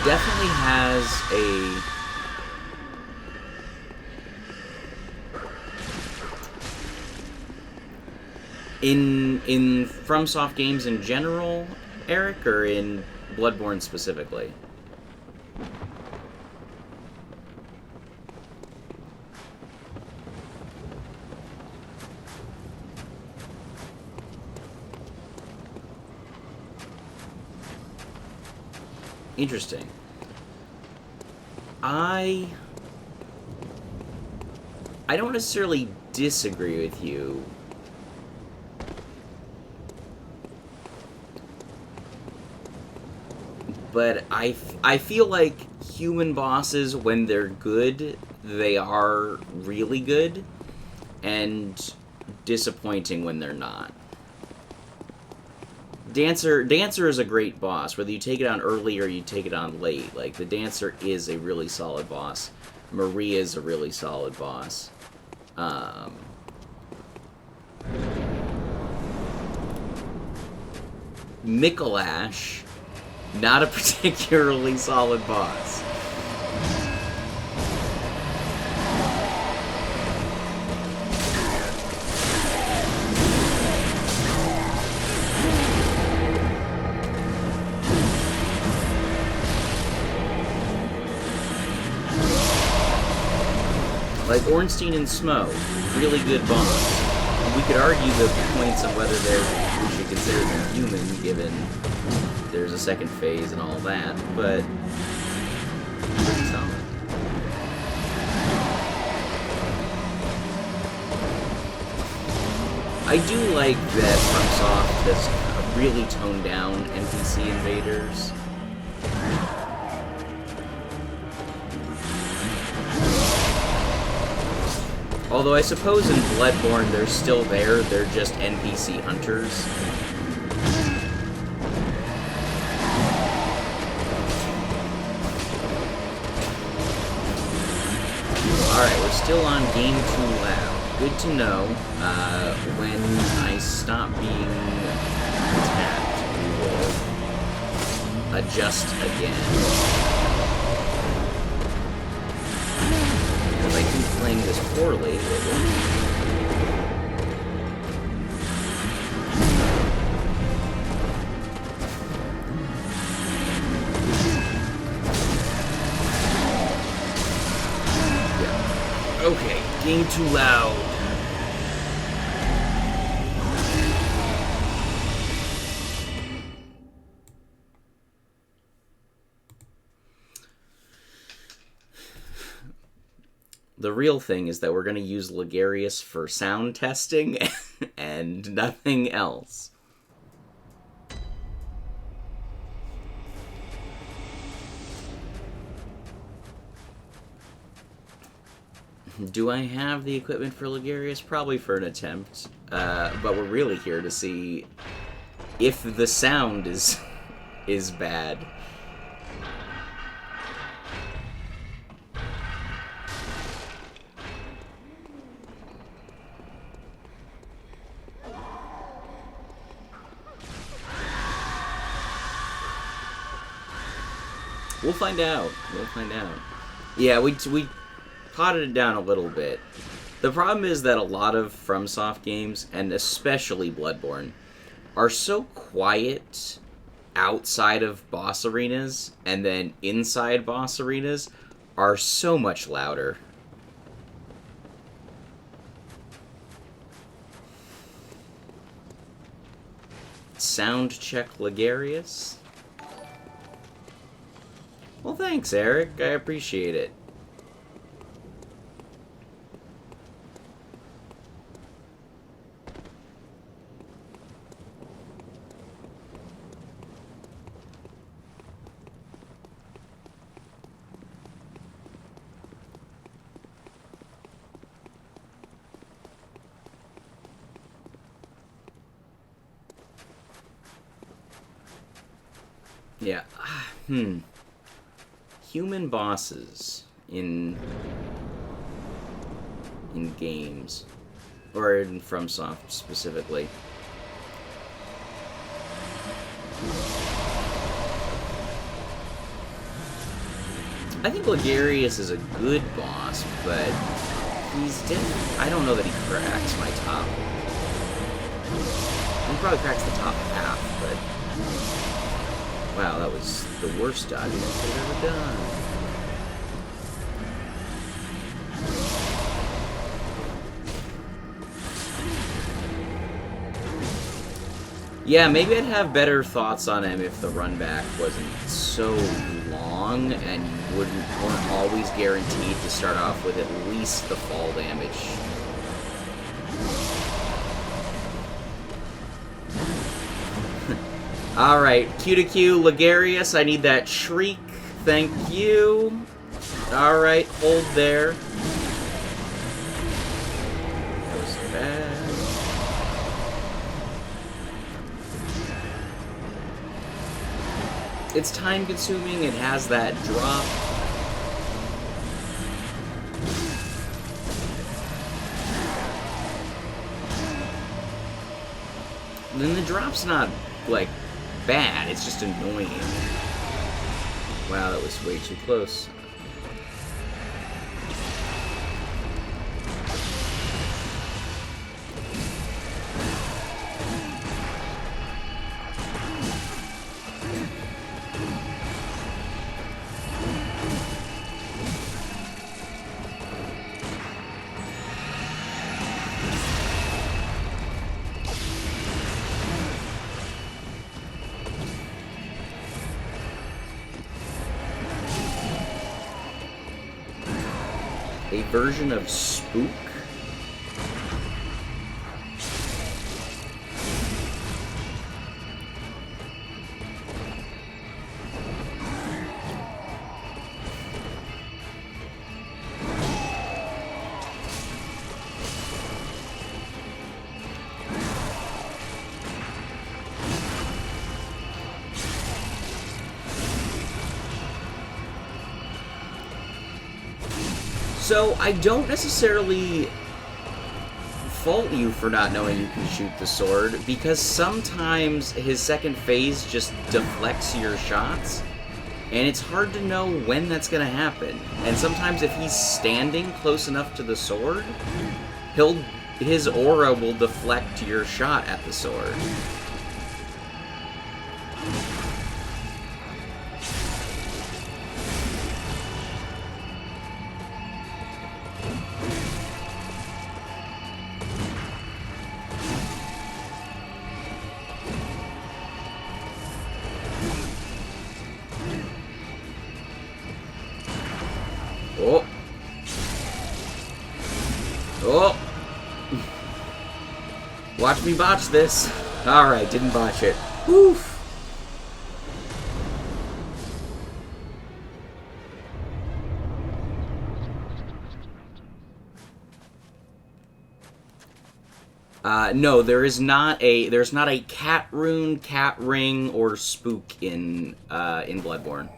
definitely has a in FromSoft games in general, Eric, or in Bloodborne specifically? Interesting. I don't necessarily disagree with you. But I feel like human bosses, when they're good, they are really good, and disappointing when they're not. Dancer is a great boss, whether you take it on early or you take it on late. Like, the Dancer is a really solid boss. Maria is a really solid boss. Mikolash, not a particularly solid boss. Like Ornstein and Smo, really good boss. We could argue the points of whether we should consider them human, given there's a second phase and all that, but pretty solid. I do like that FromSoft has really toned down NPC invaders. Although I suppose in Bloodborne they're still there, they're just NPC hunters. Alright, we're still on Game Too Loud. Good to know. When I stop being attacked, we will adjust again. If I keep playing this poorly, it won't. Yeah. Okay, Game Too Loud. The real thing is that we're going to use Ligarius for sound testing and nothing else. Do I have the equipment for Ligarius? Probably for an attempt. But we're really here to see if the sound is bad. We'll find out. We'll find out. Yeah, we potted it down a little bit. The problem is that a lot of FromSoft games, and especially Bloodborne, are so quiet outside of boss arenas, and then inside boss arenas are so much louder. Sound check Ligarius. We'll thanks, Eric. I appreciate it. Yeah. Human bosses in games, or in FromSoft specifically. I think Ligarius is a good boss, but he's dead. I don't know that he cracks my top. He probably cracks the top half, but wow, that was the worst dodge I've ever done. Yeah, maybe I'd have better thoughts on him if the run back wasn't so long and you weren't always guaranteed to start off with at least the fall damage. Alright, Q to Q, Ligarius, I need that shriek. Thank you. Alright, hold there. That was bad. It's time consuming, it has that drop. Then the drop's not, like, bad, it's just annoying. Wow, that was way too close. A version of Spook? So, I don't necessarily fault you for not knowing you can shoot the sword, because sometimes his second phase just deflects your shots, and it's hard to know when that's going to happen. And sometimes if he's standing close enough to the sword, his aura will deflect your shot at the sword. Oh. Oh. Watch me botch this. Alright, didn't botch it. Oof. No, there's not a cat rune, cat ring, or spook in Bloodborne.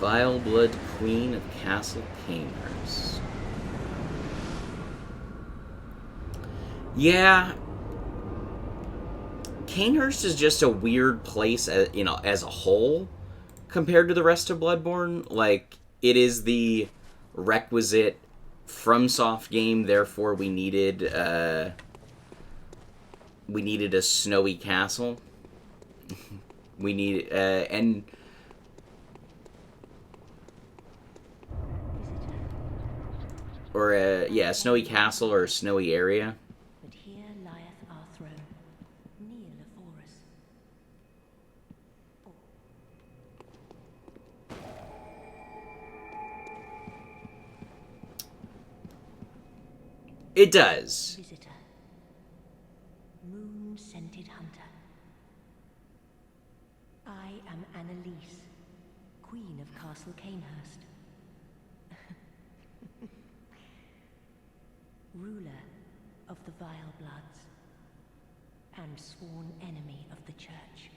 Vile Blood Queen of Castle Canehurst. Yeah, Canehurst is just a weird place, as a whole, compared to the rest of Bloodborne. Like, it is the requisite FromSoft game, therefore we needed a snowy castle. We need and or a snowy castle or a snowy area. But here lieth our throne, near Leforus. It does. Visitor, moon-scented hunter. I am Annalise, Queen of Castle Canehurst. Ruler of the Vile Bloods, and sworn enemy of the Church.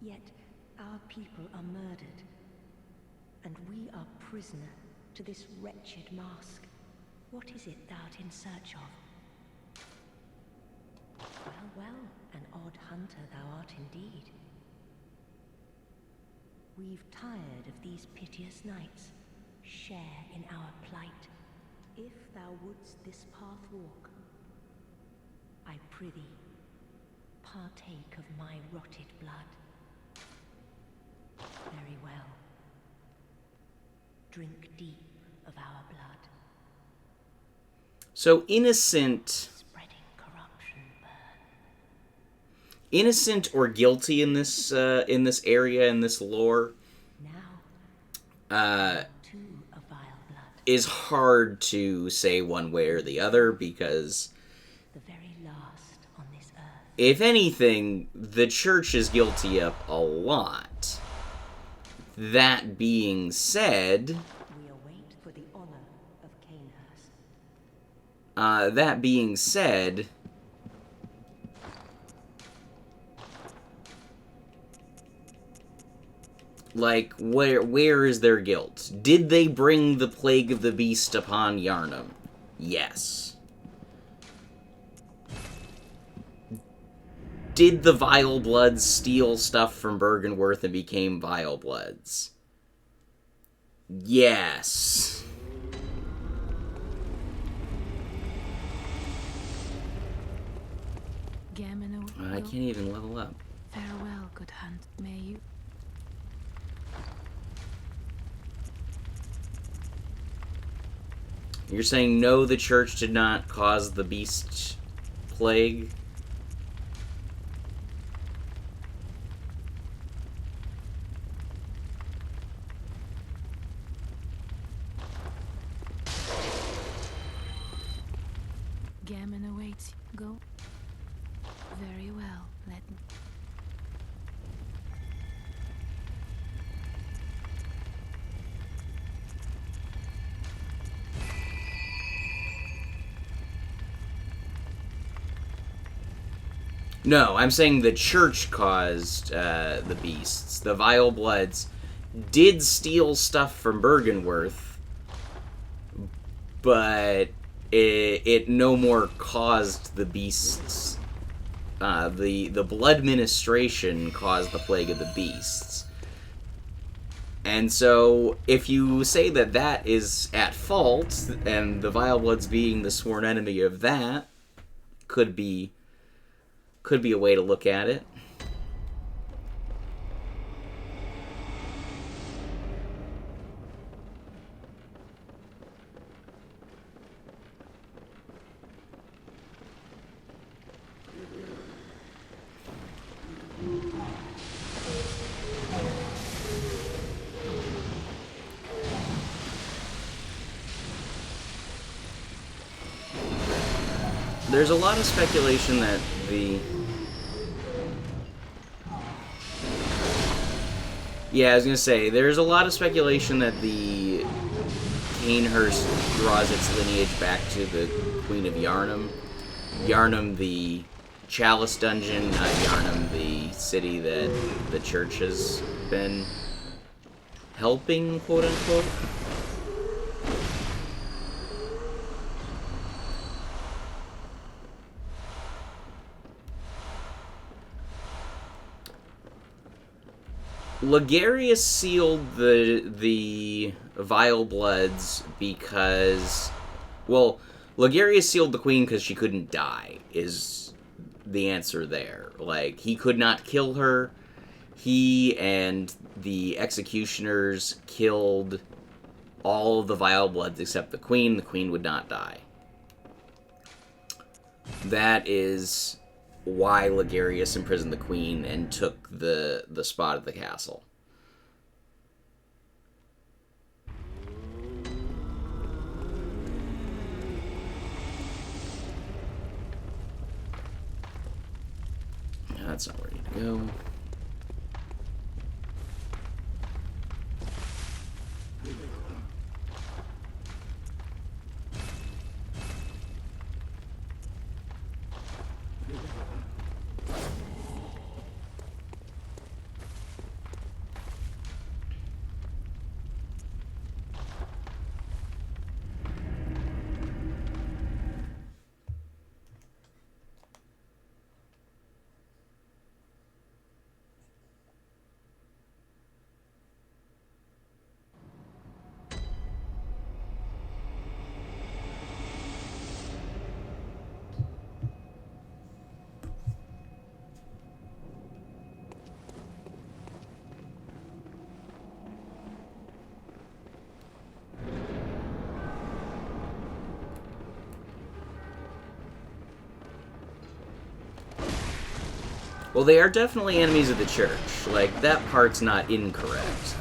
Yet our people are murdered, and we are prisoner to this wretched mask. What is it thou art in search of? Well, well, an odd hunter thou art indeed. We've tired of these piteous nights. Share in our plight. If thou wouldst this path walk, I prithee, partake of my rotted blood. Very well. Drink deep of our blood. So innocent, Spreading corruption burn. innocent or guilty in this area, in this lore, Now, to a vile blood. is hard to say one way or the other, because The very last on this earth. if anything, the Church is guilty of a lot. That being said, We await for the honor of Canehurst. that being said, like, where is their guilt? Did they bring the plague of the beast upon Yharnam? Yes. Did the Vile Bloods steal stuff from Bergenworth and became Vile Bloods? Yes. I can't even level up. Farewell, good hunt. May you... You're saying no, the Church did not cause the beast plague? Gammon awaits. Go. Very well. Let me... No, I'm saying the Church caused the beasts. The Vile Bloods did steal stuff from Bergenworth, but it no more caused the beasts. The Blood Ministration caused the Plague of the Beasts. And so, if you say that that is at fault, and the Vile Bloods being the sworn enemy of that, could be a way to look at it. There's a lot of speculation that Yeah, I was gonna say, there's a lot of speculation that the Canehurst draws its lineage back to the Queen of Yharnam. Yharnam, the Chalice Dungeon, not Yharnam, the city that the Church has been helping, quote unquote. Ligarius sealed the Vile Bloods because, well, Ligarius sealed the queen because she couldn't die, is the answer there. Like, he could not kill her. He and the executioners killed all of the Vile Bloods except the queen. The queen would not die. That is why Ligarius imprisoned the queen and took the spot at the castle. That's not where I need to go. Well, they are definitely enemies of the church. Like, that part's not incorrect.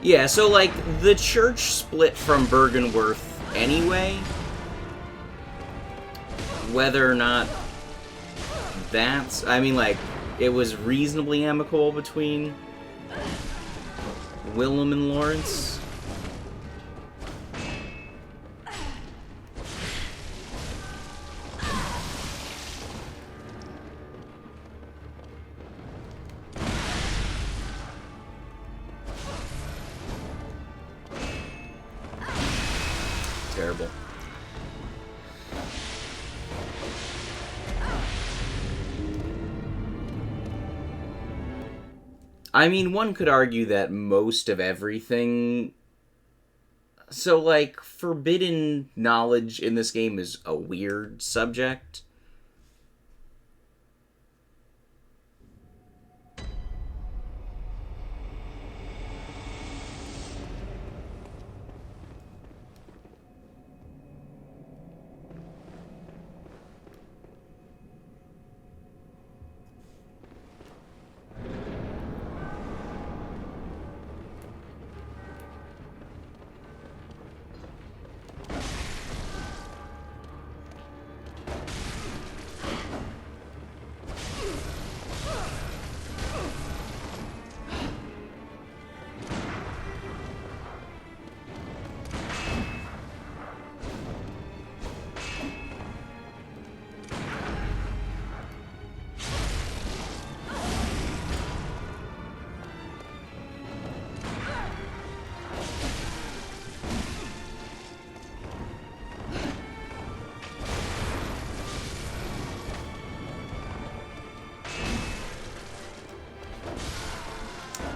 Yeah, so, like, the church split from Bergenworth anyway. Whether or not that's... I mean, like, it was reasonably amicable between Willem and Lawrence. Terrible. I mean, one could argue that most of everything... So, like, forbidden knowledge in this game is a weird subject.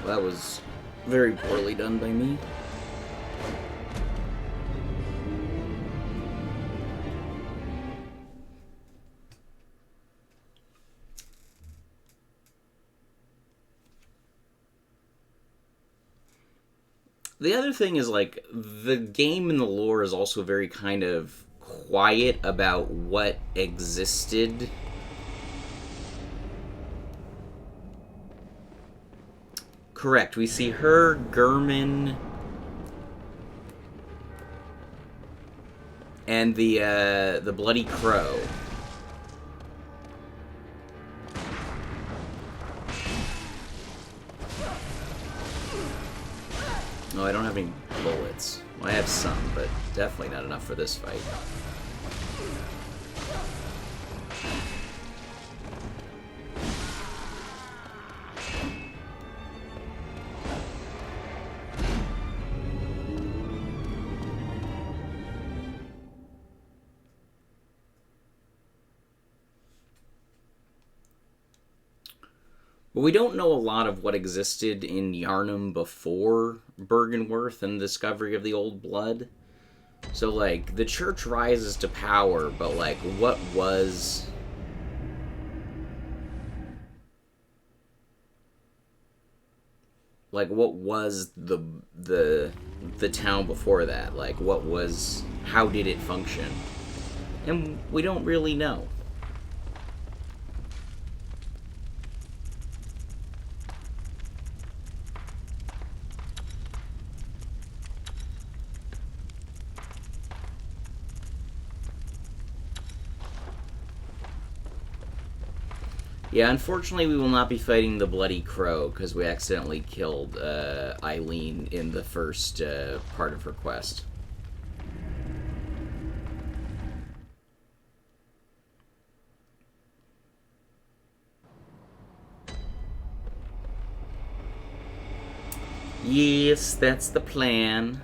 That was very poorly done by me. The other thing is, like, the game and the lore is also very kind of quiet about what existed Correct. We see her, Gurman, and the Bloody Crow. Oh, I don't have any bullets. Well, I have some, but definitely not enough for this fight. But we don't know a lot of what existed in Yharnam before Byrgenwerth and the discovery of the Old Blood. So, like, the church rises to power, but, like, what was... Like, what was the town before that? Like, what was... How did it function? And we don't really know. Yeah, unfortunately we will not be fighting the Bloody Crow, because we accidentally killed Eileen in the first part of her quest. Yes, that's the plan.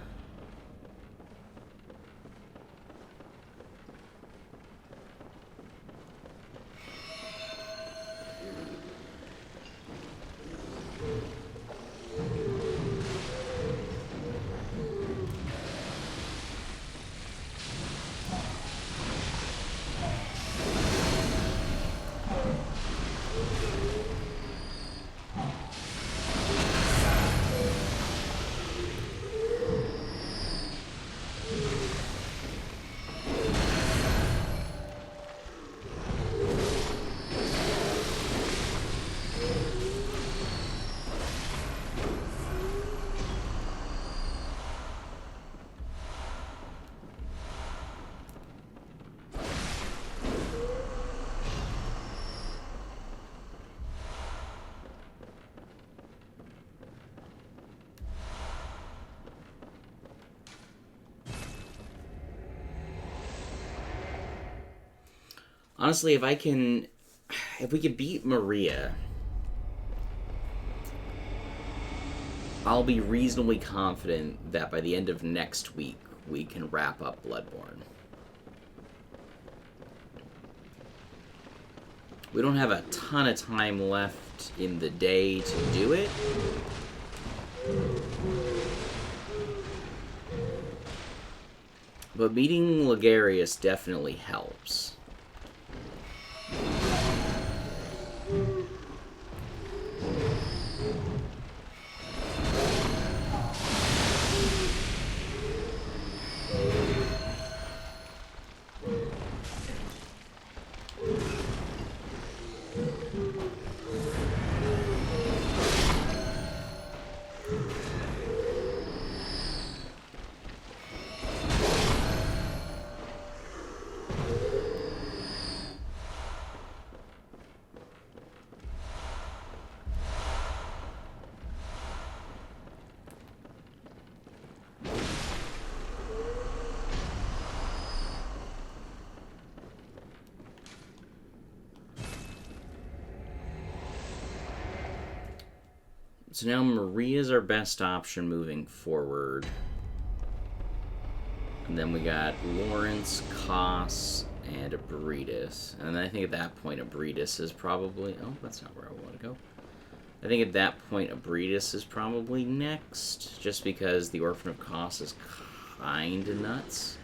Honestly, if we could beat Maria, I'll be reasonably confident that by the end of next week, we can wrap up Bloodborne. We don't have a ton of time left in the day to do it. But beating Ligarius definitely helps. So now Maria's our best option moving forward. And then we got Lawrence, Koss, and Abretus. And I think at that point Abretus is probably... Oh, that's not where I want to go. I think at that point Abretus is probably next. Just because the Orphan of Koss is kinda nuts.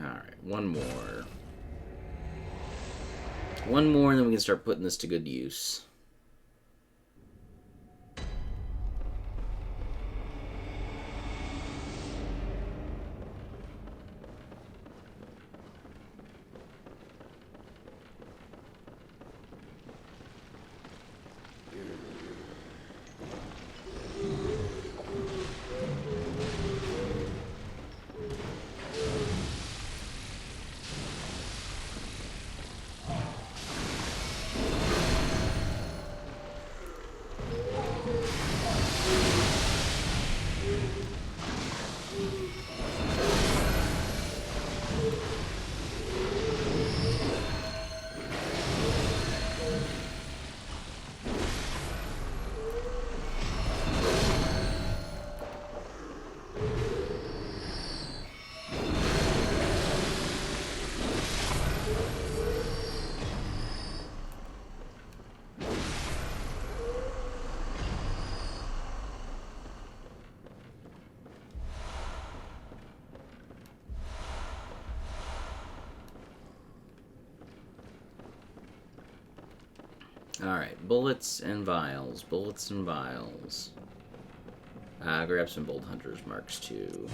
Alright, one more. One more, and then we can start putting this to good use. Alright, bullets and vials. Bullets and vials. Grab some Bolt Hunter's Marks too.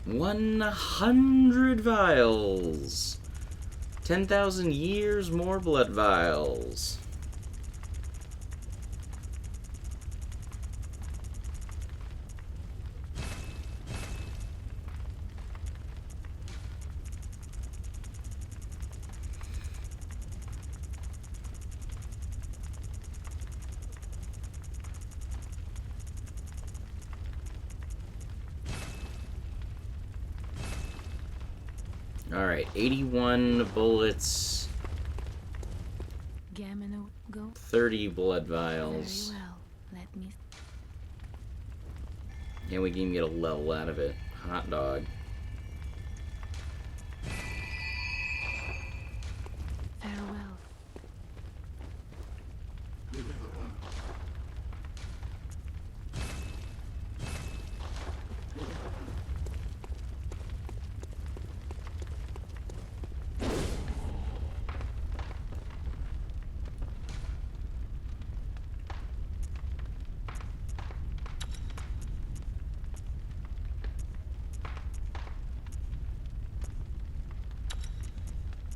$100 vials. 10,000 years more blood vials. Alright, 81 bullets. Gamino, go. 30 blood vials. Very well. Let me. And we can even get a level out of it. Hot dog. Farewell.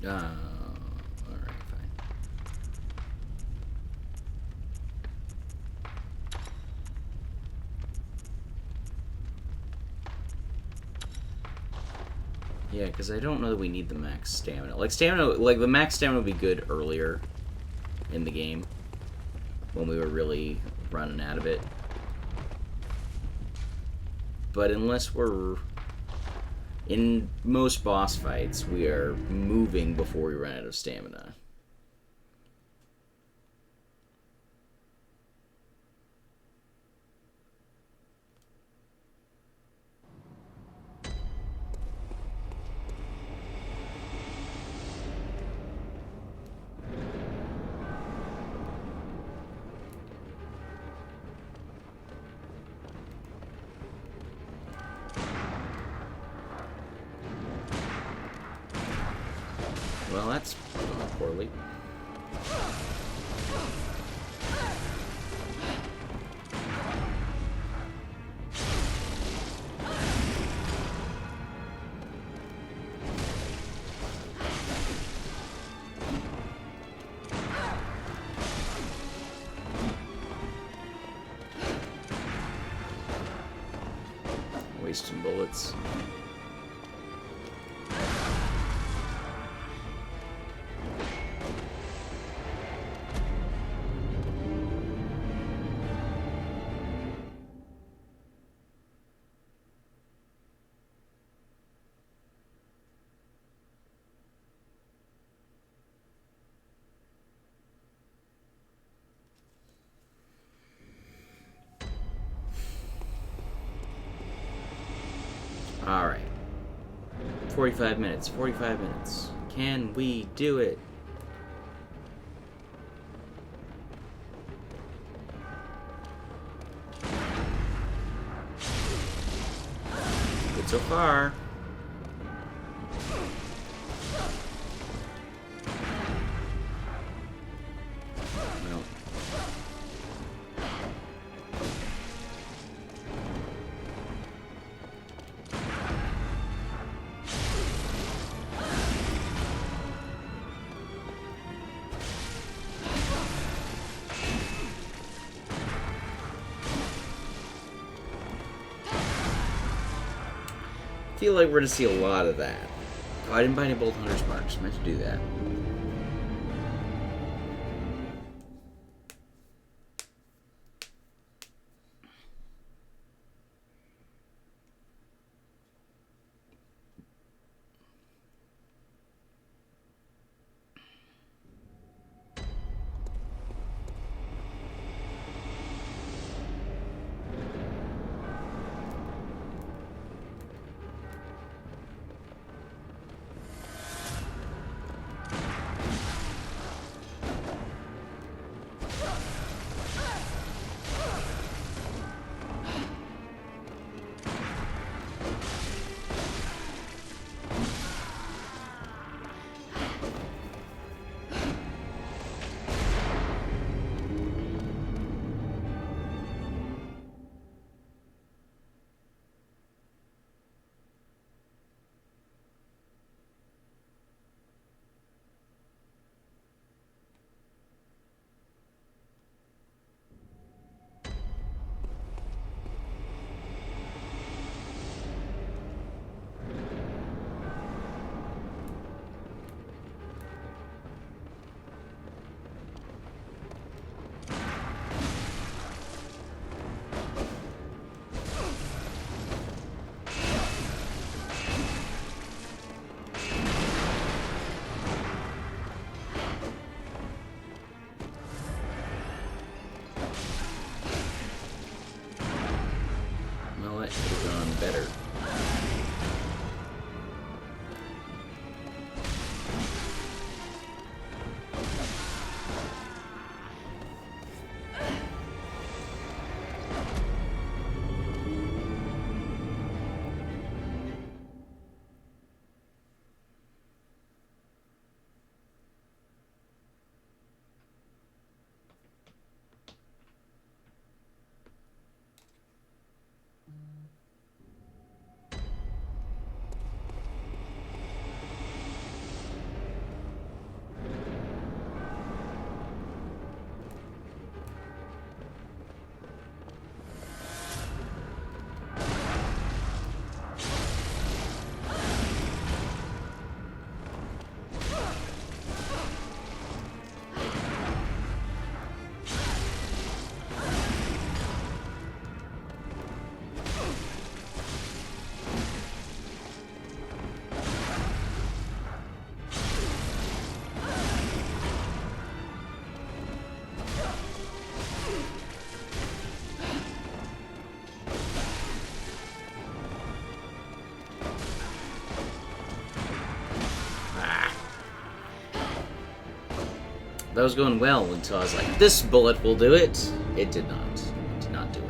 Alright, fine. Yeah, because I don't know that we need the max stamina. Like, the max stamina would be good earlier in the game, when we were really running out of it. But unless we're... In most boss fights, we are moving before we run out of stamina. Well, that's going poorly. Wasting bullets. Alright. 45 minutes. 45 minutes. Can we do it? Good so far. No. I feel like we're gonna see a lot of that. Oh, I didn't buy any Bolt Hunter's Marks. I meant to do that. Well, that could have gone better. That was going well until I was like, this bullet will do it. It did not. It did not do it.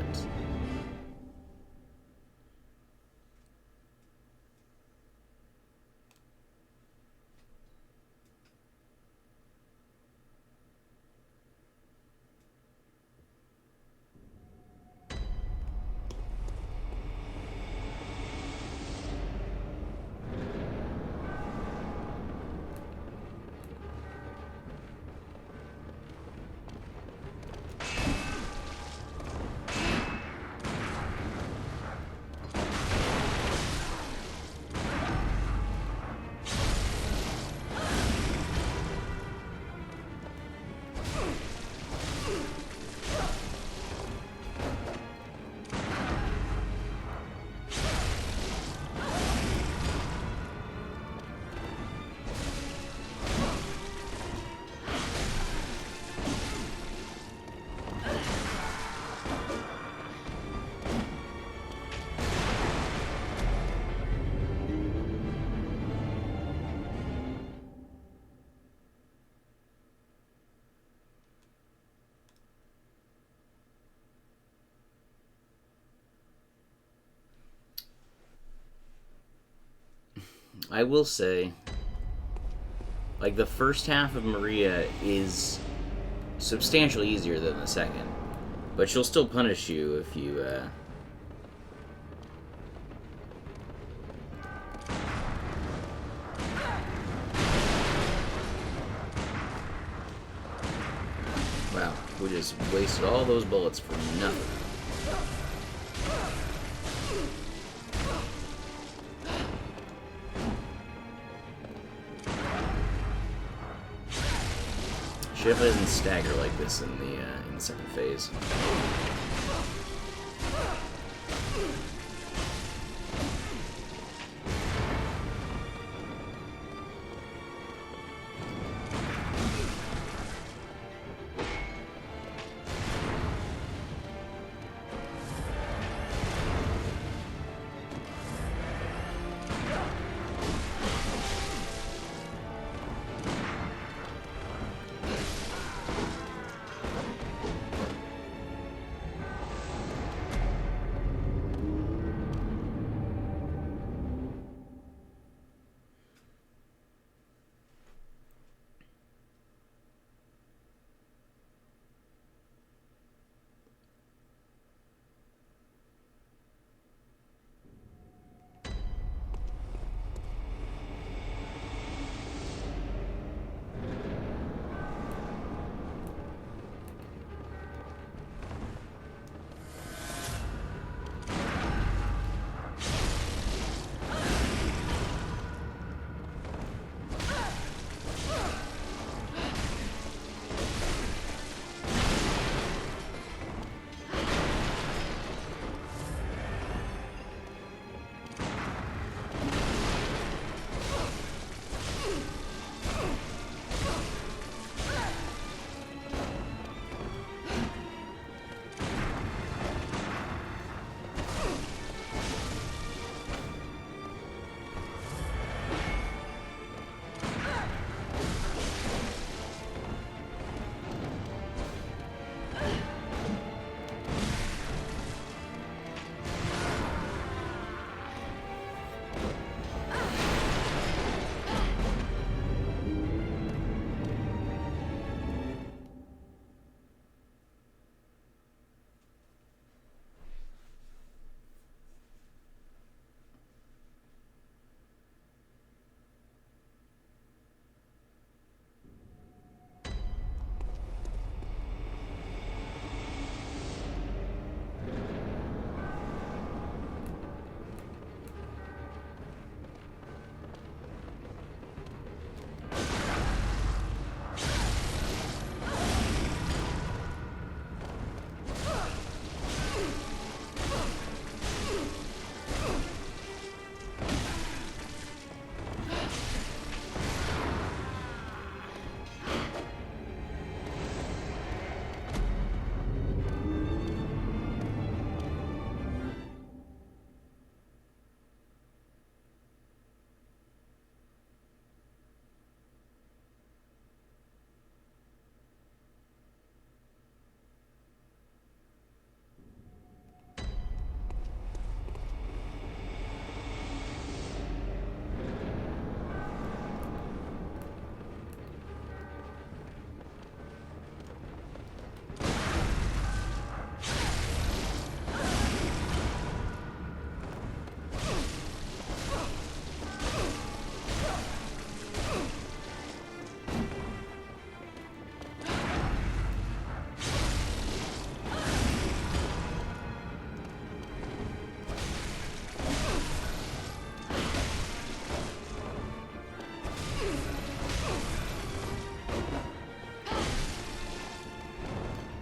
I will say, like, the first half of Maria is substantially easier than the second. But she'll still punish you if you, Wow, we just wasted all those bullets for nothing. She definitely doesn't stagger like this in the second phase.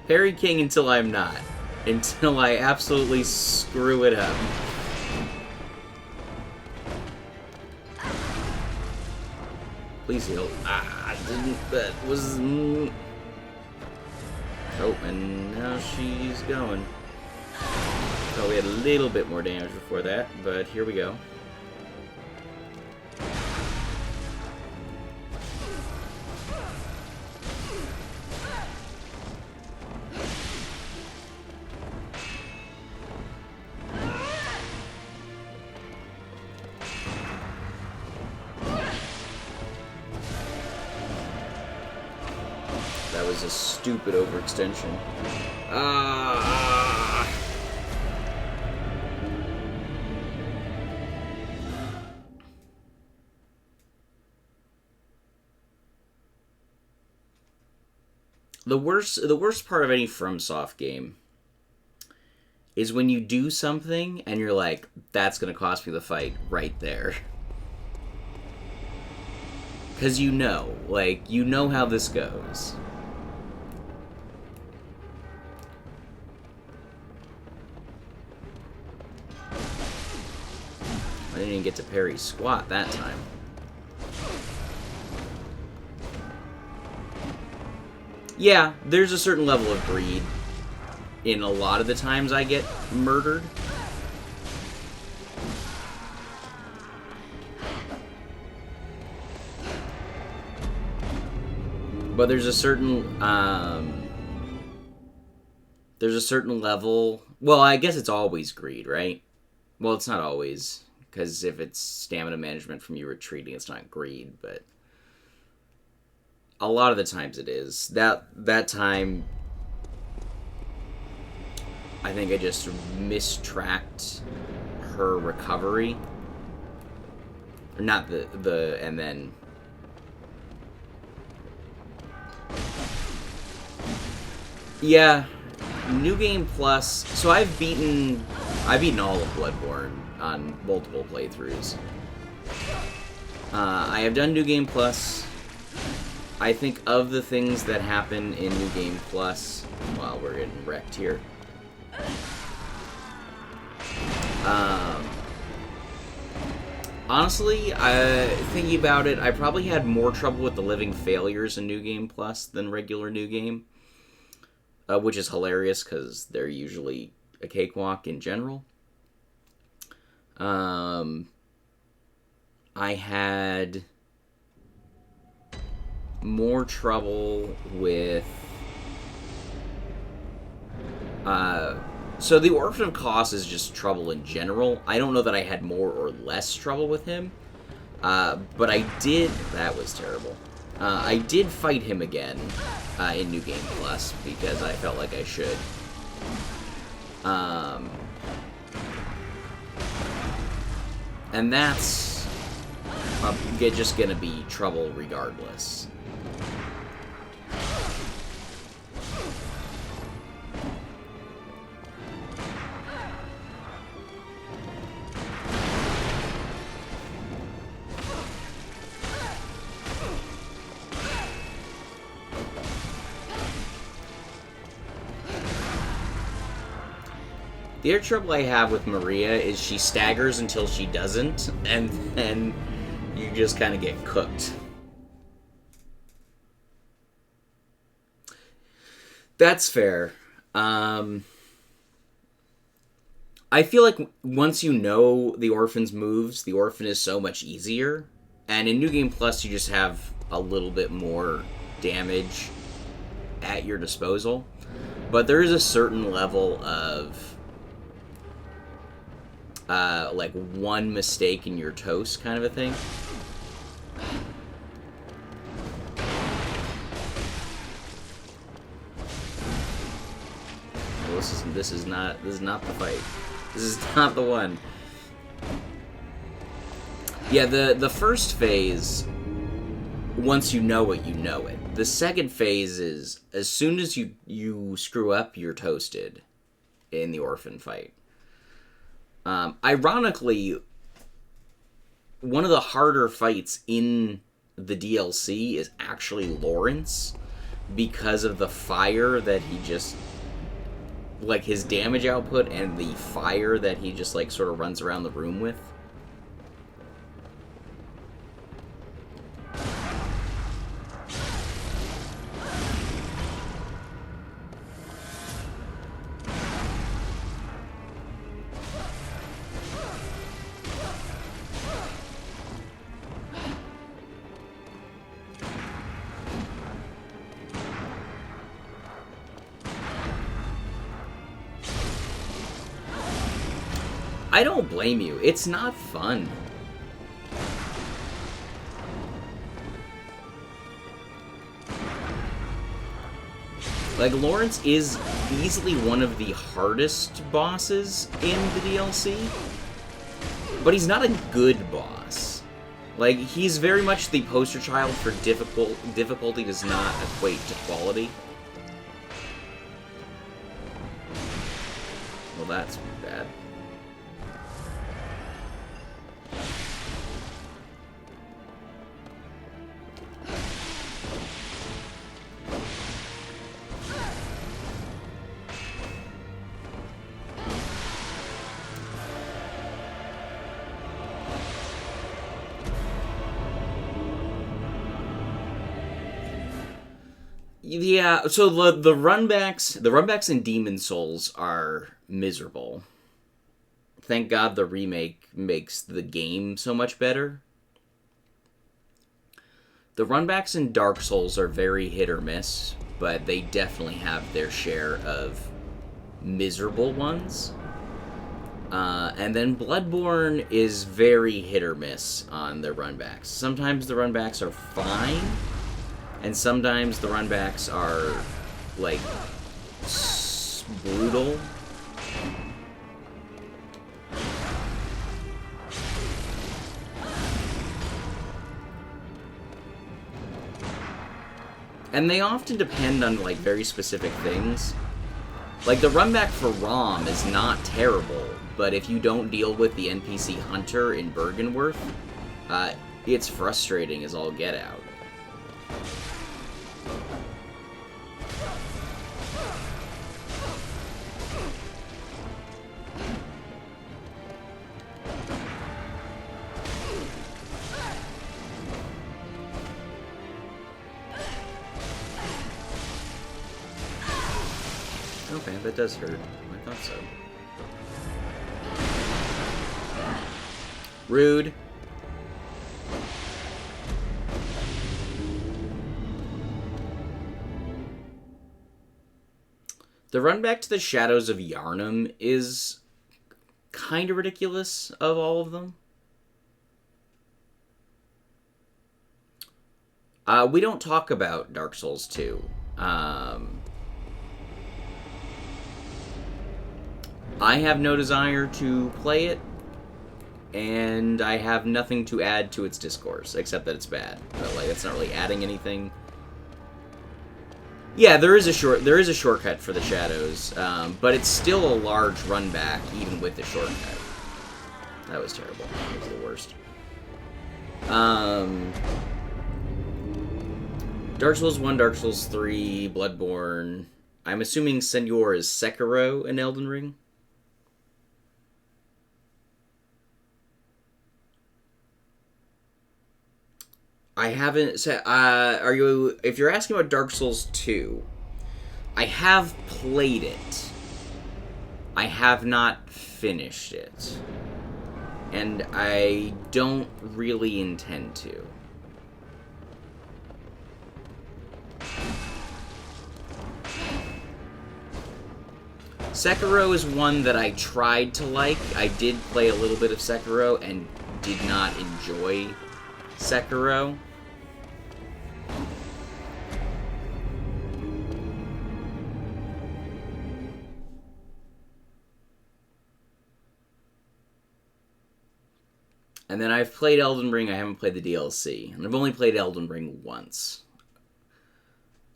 Parry King until I'm not. Until I absolutely screw it up. Please heal. Ah, didn't. That was. Oh, and now she's going. Oh, we had a little bit more damage before that, but here we go. was a stupid overextension. Ah! The worst part of any FromSoft game is when you do something and you're like, that's gonna cost me the fight right there. Because you know how this goes. I didn't even get to parry squat that time. Yeah, there's a certain level of greed in a lot of the times I get murdered. But there's a certain level. Well, I guess it's always greed, right? Well, it's not always, because if it's stamina management from you retreating, it's not greed, but a lot of the times it is. That time, I think I just mistracked her recovery. Not and then... Yeah, New Game Plus. So I've beaten all of Bloodborne on multiple playthroughs. I have done New Game Plus. I think of the things that happen in New Game Plus, wow, we're getting wrecked here. Honestly, thinking about it, I probably had more trouble with the living failures in New Game Plus than regular New Game, which is hilarious because they're usually a cakewalk in general. I had more trouble with so the Orphan of Kos is just trouble in general. I don't know that I had more or less trouble with him, but I did... That was terrible. I did fight him again in New Game Plus because I felt like I should. And that's just gonna be trouble regardless. The other trouble I have with Maria is she staggers until she doesn't, and then you just kind of get cooked. That's fair. I feel like once you know the Orphan's moves, the Orphan is so much easier. And in New Game Plus, you just have a little bit more damage at your disposal. But there is a certain level of... like one mistake in your toast kind of a thing. Well, this is not the fight. This is not the one. Yeah, the first phase, once you know it, you know it. The second phase is as soon as you screw up, you're toasted in the Orphan fight. Ironically, one of the harder fights in the DLC is actually Lawrence, because of the fire that he just... like, his damage output and the fire that he just, like, sort of runs around the room with. I don't blame you. It's not fun. Like, Lawrence is easily one of the hardest bosses in the DLC, but he's not a good boss. Like, he's very much the poster child for difficulty does not equate to quality. Well, that's bad. Yeah, so the runbacks in Demon Souls are miserable. Thank God the remake makes the game so much better. The runbacks in Dark Souls are very hit or miss, but they definitely have their share of miserable ones. And then Bloodborne is very hit or miss on the runbacks. Sometimes the runbacks are fine, and sometimes the runbacks are, like, brutal. And they often depend on, like, very specific things. Like, the runback for Rom is not terrible, but if you don't deal with the NPC Hunter in Bergenworth, it's frustrating as all get out. Okay, that does hurt. I thought so. Rude. The run back to the Shadows of Yharnam is kind of ridiculous of all of them. We don't talk about Dark Souls 2. I have no desire to play it, and I have nothing to add to its discourse, except that it's bad. But, like, it's not really adding anything. Yeah, there is a shortcut for the Shadows, but it's still a large run back, even with the shortcut. That was terrible. That was the worst. Dark Souls 1, Dark Souls 3, Bloodborne. I'm assuming Senor is Sekiro in Elden Ring? I haven't said, if you're asking about Dark Souls 2, I have played it. I have not finished it. And I don't really intend to. Sekiro is one that I tried to like. I did play a little bit of Sekiro and did not enjoy Sekiro. And then I've played Elden Ring, I haven't played the DLC. And I've only played Elden Ring once.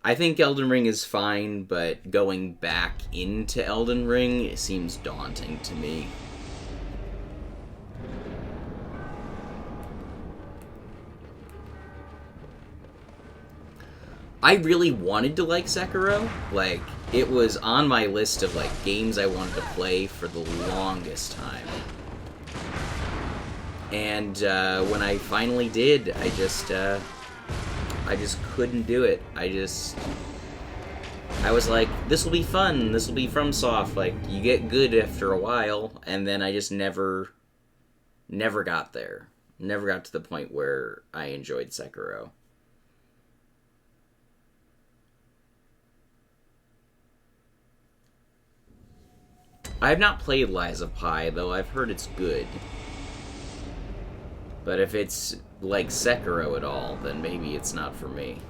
I think Elden Ring is fine, but going back into Elden Ring seems daunting to me. I really wanted to like Sekiro. Like, it was on my list of, like, games I wanted to play for the longest time. And when I finally did, I just couldn't do it. I was like, this will be fun. This will be FromSoft. Like, you get good after a while, and then I just never got there. Never got to the point where I enjoyed Sekiro. I have not played Lies of Pi, though I've heard it's good. But if it's like Sekiro at all, then maybe it's not for me.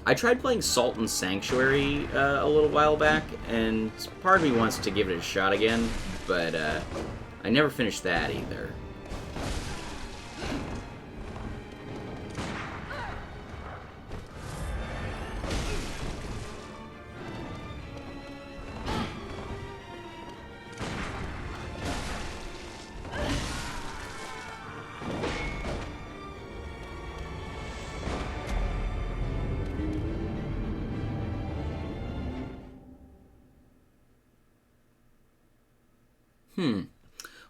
I tried playing Salt and Sanctuary a little while back, and part of me wants to give it a shot again, but I never finished that either.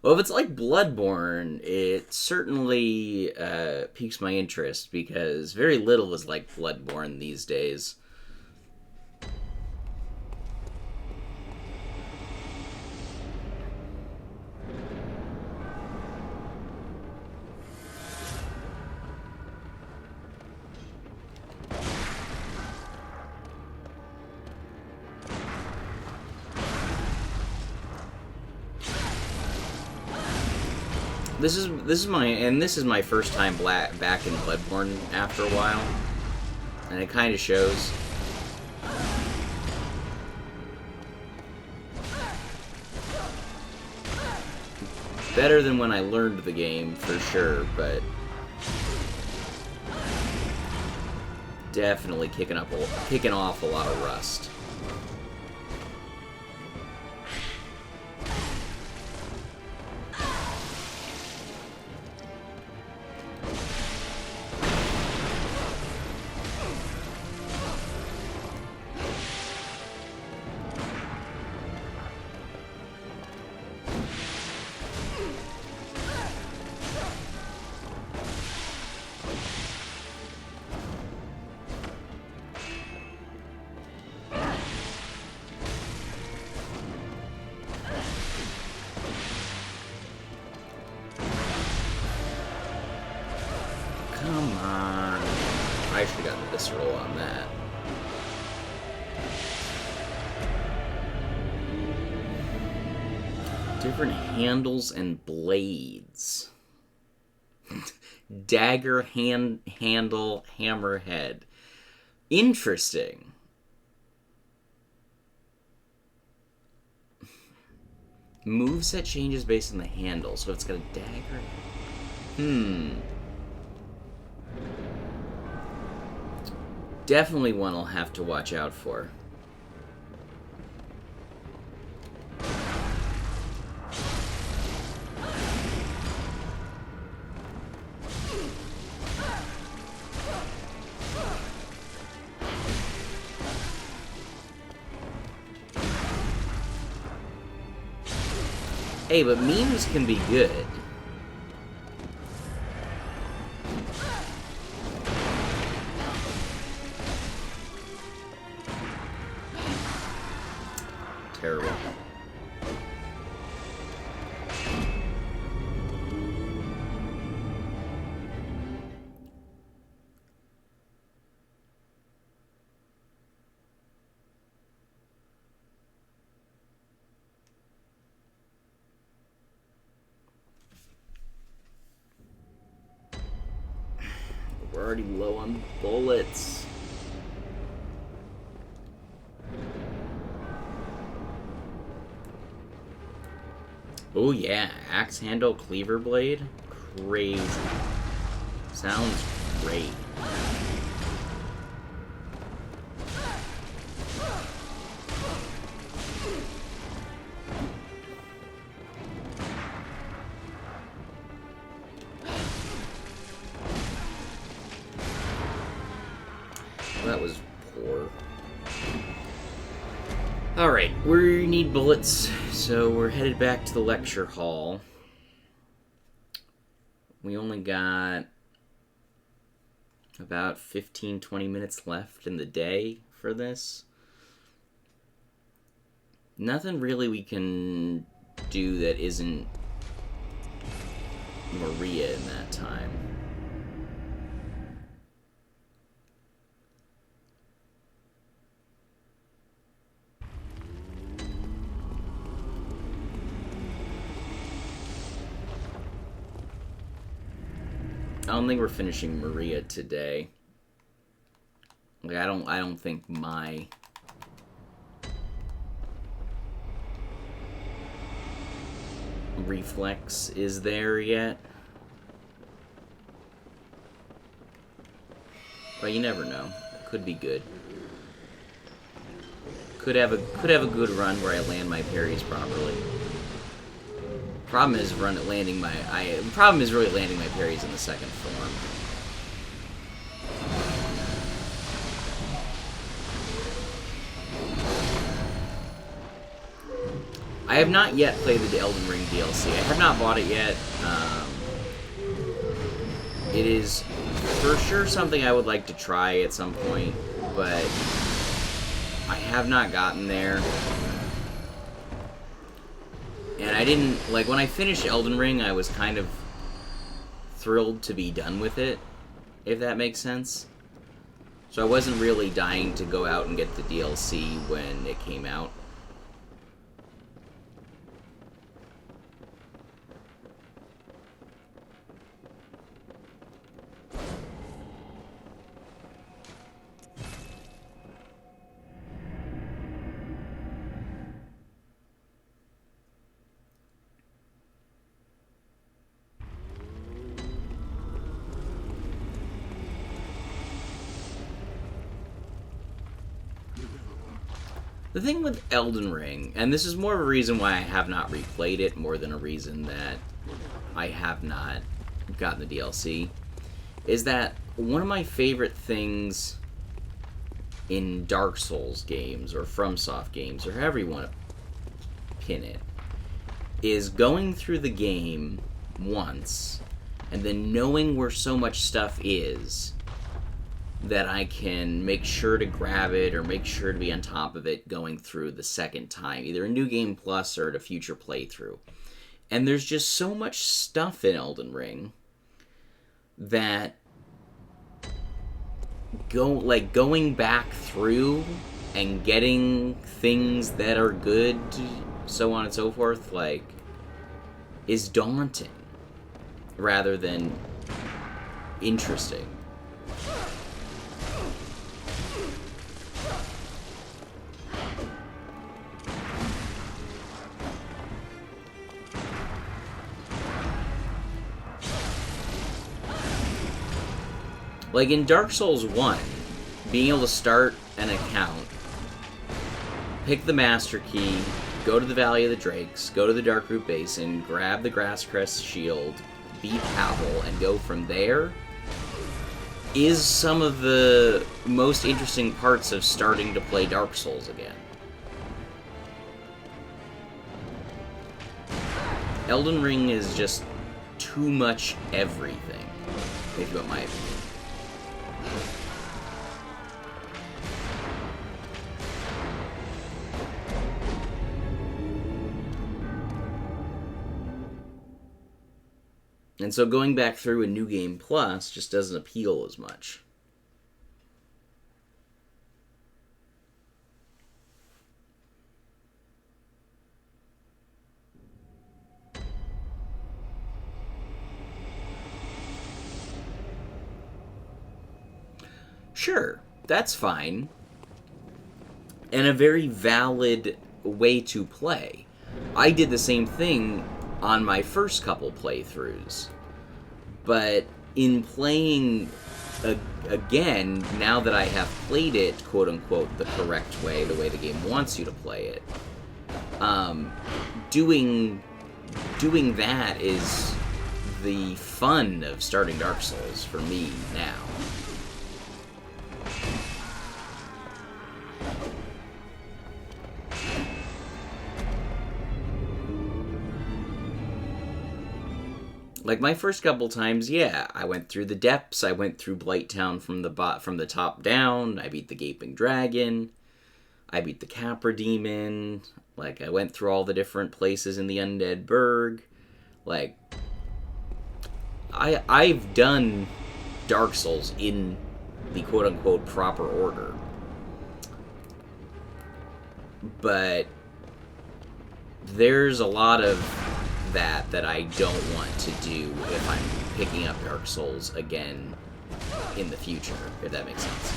Well, if it's like Bloodborne, it certainly piques my interest, because very little is like Bloodborne these days. This is my first time back in Bloodborne after a while, and it kind of shows. Better than when I learned the game, for sure, but definitely kicking off a lot of rust. Come on. I should have gotten a visceral on that. Different handles and blades. Dagger, handle, hammerhead. Interesting. Moveset changes based on the handle, so it's got a dagger. Definitely one I'll have to watch out for. Hey, but memes can be good. Terrible. We're already low on bullets. Oh yeah, axe handle, cleaver blade. Crazy. Sounds great. That was poor. Alright, we need bullets, so we're headed back to the lecture hall. We only got about 15-20 minutes left in the day for this. Nothing really we can do that isn't Maria in that time. I don't think we're finishing Maria today. Like, I don't think my reflex is there yet. But you never know. Could be good. Could have a good run where I land my parries properly. Problem is really landing my parries in the second form. I have not yet played the Elden Ring DLC. I have not bought it yet. It is for sure something I would like to try at some point, but I have not gotten there. And I didn't, like, when I finished Elden Ring, I was kind of thrilled to be done with it, if that makes sense. So I wasn't really dying to go out and get the DLC when it came out. The thing with Elden Ring, and this is more of a reason why I have not replayed it more than a reason that I have not gotten the DLC, is that one of my favorite things in Dark Souls games, or FromSoft games, or however you want to pin it, is going through the game once, and then knowing where so much stuff is, that I can make sure to grab it or make sure to be on top of it going through the second time, either a New Game Plus or at a future playthrough. And there's just so much stuff in Elden Ring that going back through and getting things that are good, so on and so forth, like, is daunting rather than interesting. Like in Dark Souls 1, being able to start an account, pick the Master Key, go to the Valley of the Drakes, go to the Darkroot Basin, grab the Grasscrest Shield, beat Havel, and go from there, is some of the most interesting parts of starting to play Dark Souls again. Elden Ring is just too much everything, if you want my opinion. And so going back through a New Game Plus just doesn't appeal as much. Sure, that's fine. And a very valid way to play. I did the same thing on my first couple playthroughs. But in playing again, now that I have played it, quote-unquote, the correct way, the way the game wants you to play it, doing that is the fun of starting Dark Souls for me now. Like, my first couple times, yeah, I went through the depths, I went through Blighttown from the top down, I beat the Gaping Dragon, I beat the Capra Demon, like, I went through all the different places in the Undead Burg, like, I've done Dark Souls in the quote-unquote proper order. But there's a lot of that I don't want to do if I'm picking up Dark Souls again in the future, if that makes sense.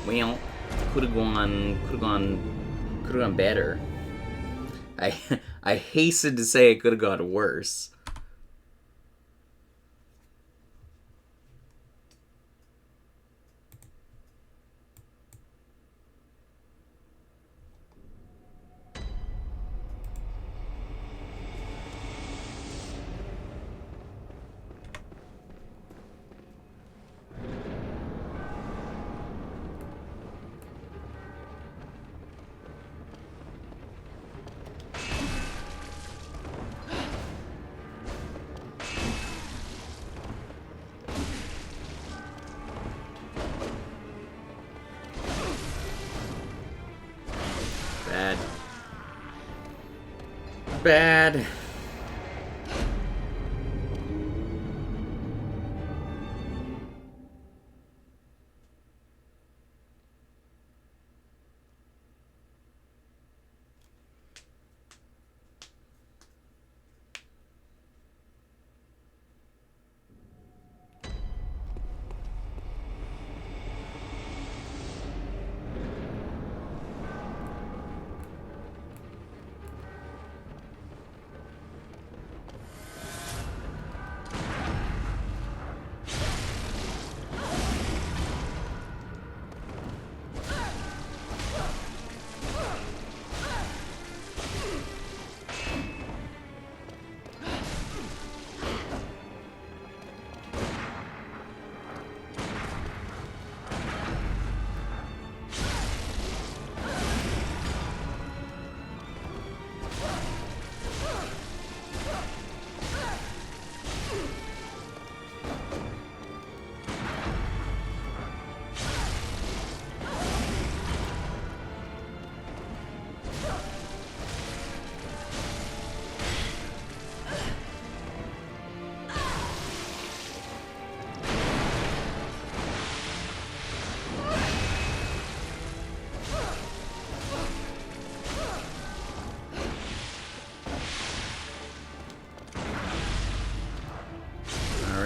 Well, could have gone better. I hasten to say it could have gone worse. Bad. Bad.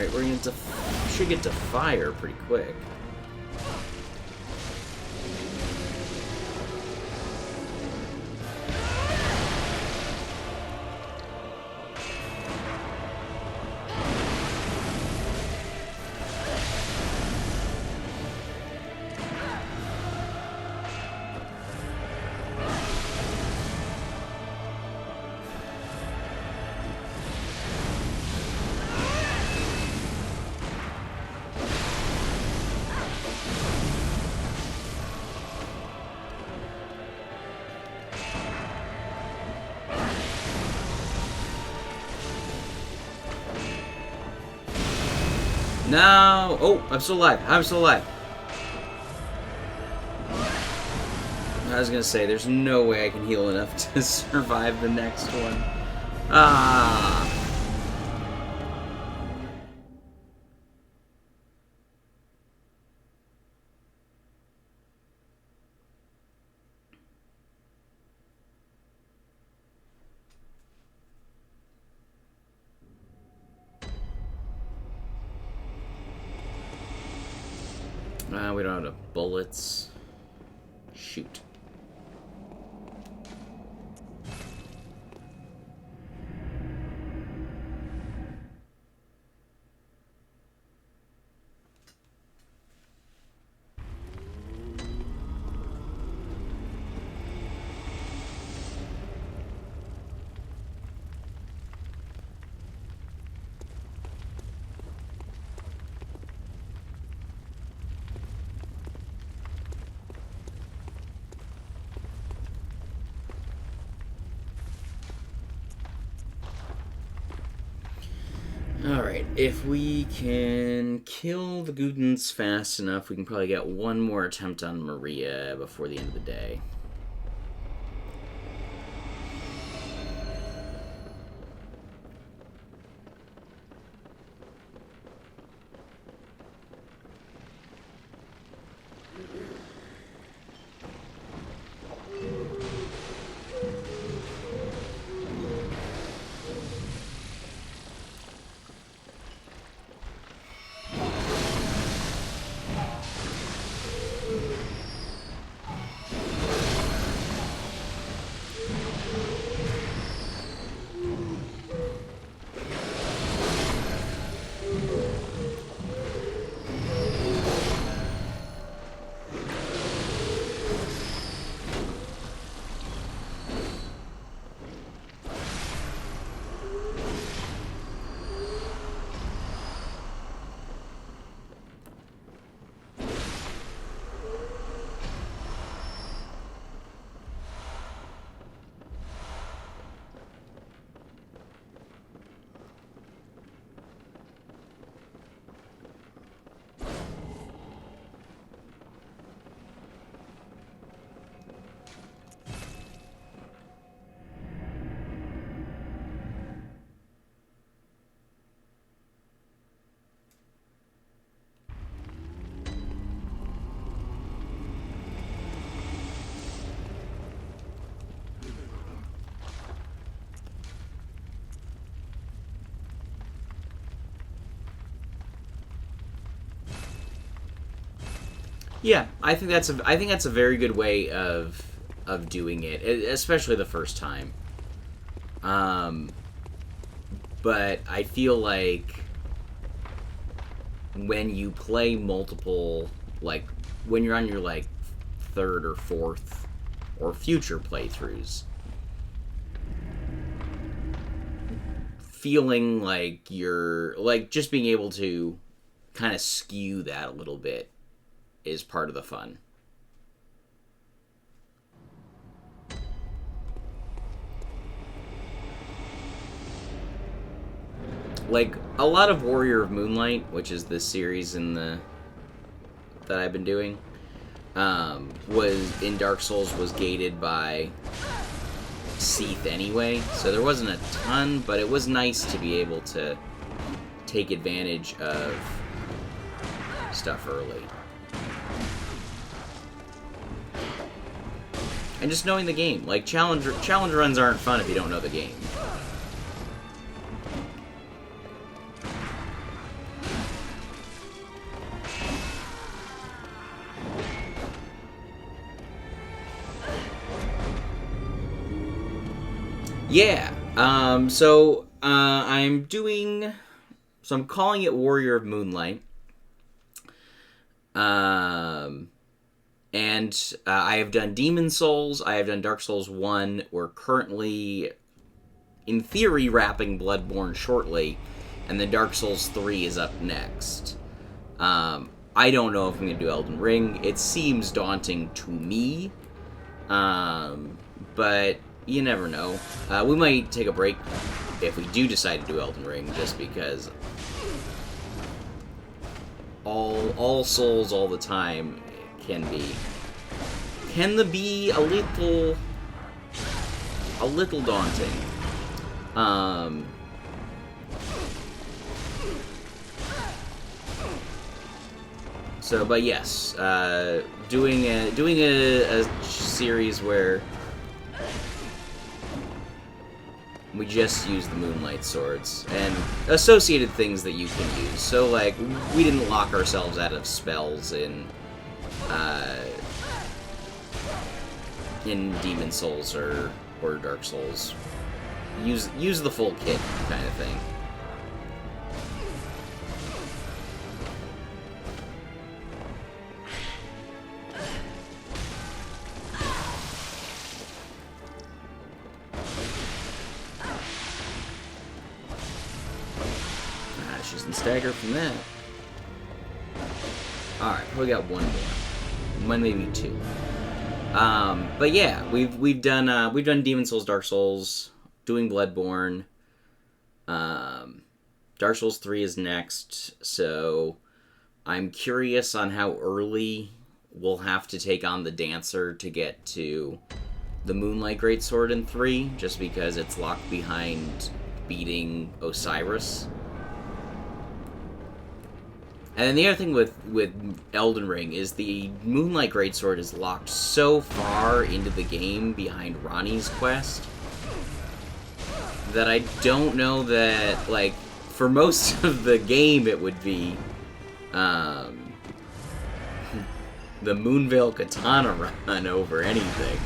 Alright, we're gonna should get to fire pretty quick. No! Oh, I'm still alive. I'm still alive. I was gonna say, there's no way I can heal enough to survive the next one. Ah! We don't have enough bullets. Shoot. Alright, if we can kill the Gudens fast enough, we can probably get one more attempt on Maria before the end of the day. Yeah, I think that's a very good way of doing it, especially the first time. But I feel like when you play multiple, like when you're on your like third or fourth or future playthroughs, feeling like you're like just being able to kind of skew that a little bit is part of the fun. Like a lot of Warrior of Moonlight, which is the series that I've been doing, was in Dark Souls was gated by Seath anyway, so there wasn't a ton, but it was nice to be able to take advantage of stuff early. And just knowing the game. Like, challenge runs aren't fun if you don't know the game. Yeah, so I'm calling it Warrior of Moonlight. And I have done Demon Souls, I have done Dark Souls 1, we're currently, in theory, wrapping Bloodborne shortly, and then Dark Souls 3 is up next. I don't know if I'm going to do Elden Ring, it seems daunting to me, but you never know. We might take a break if we do decide to do Elden Ring, just because all Souls all the time can be a little daunting. So, but yes, doing a series where we just use the Moonlight swords and associated things that you can use. So, like, we didn't lock ourselves out of spells in Demon Souls or Dark Souls. Use the full kit kind of thing. She's in stagger from that. Alright, we got one more. One, maybe two. But yeah, we've done Demon Souls, Dark Souls, doing Bloodborne. Dark Souls 3 is next, so I'm curious on how early we'll have to take on the Dancer to get to the Moonlight Greatsword in 3, just because it's locked behind beating Osiris. And then the other thing with Elden Ring is the Moonlight Greatsword is locked so far into the game behind Ranni's quest that I don't know that, like, for most of the game it would be the Moonveil Katana run over anything.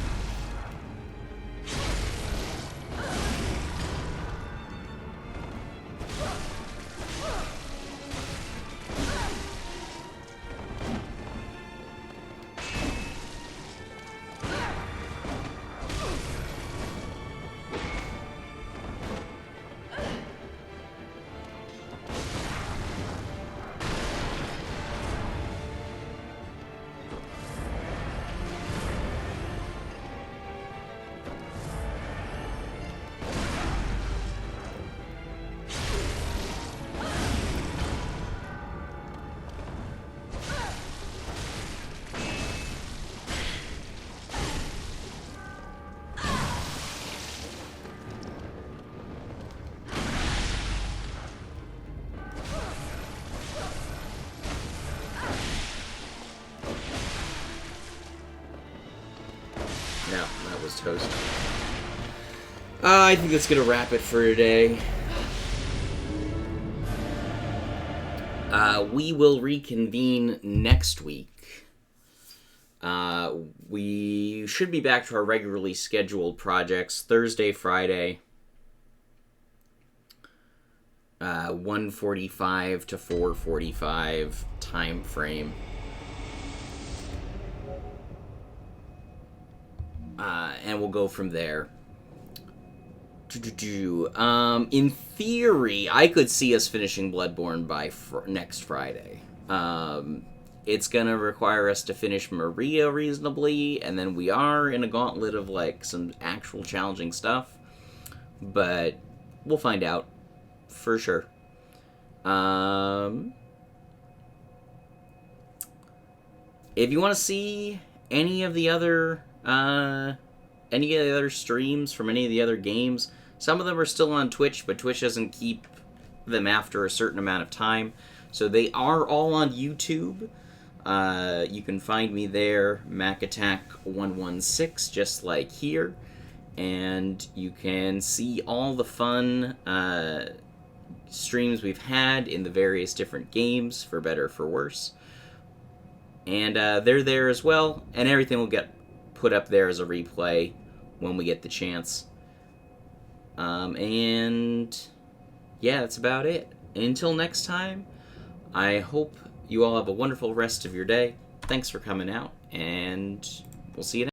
Yeah, that was toast. I think that's gonna wrap it for today. We will reconvene next week We should be back to our regularly scheduled projects Thursday, Friday, 1:45 to 4:45 time frame. And we'll go from there. In theory, I could see us finishing Bloodborne by next Friday. It's gonna require us to finish Maria reasonably, and then we are in a gauntlet of like some actual challenging stuff. But we'll find out for sure. If you want to see any of the other streams from any of the other games, some of them are still on Twitch, but Twitch doesn't keep them after a certain amount of time, so they are all on YouTube. You can find me there, MacAttack116, just like here, and you can see all the fun streams we've had in the various different games, for better or for worse. And they're there as well, and everything will get put up there as a replay when we get the chance. And yeah, that's about it. Until next time, I hope you all have a wonderful rest of your day. Thanks for coming out, and we'll see you next time.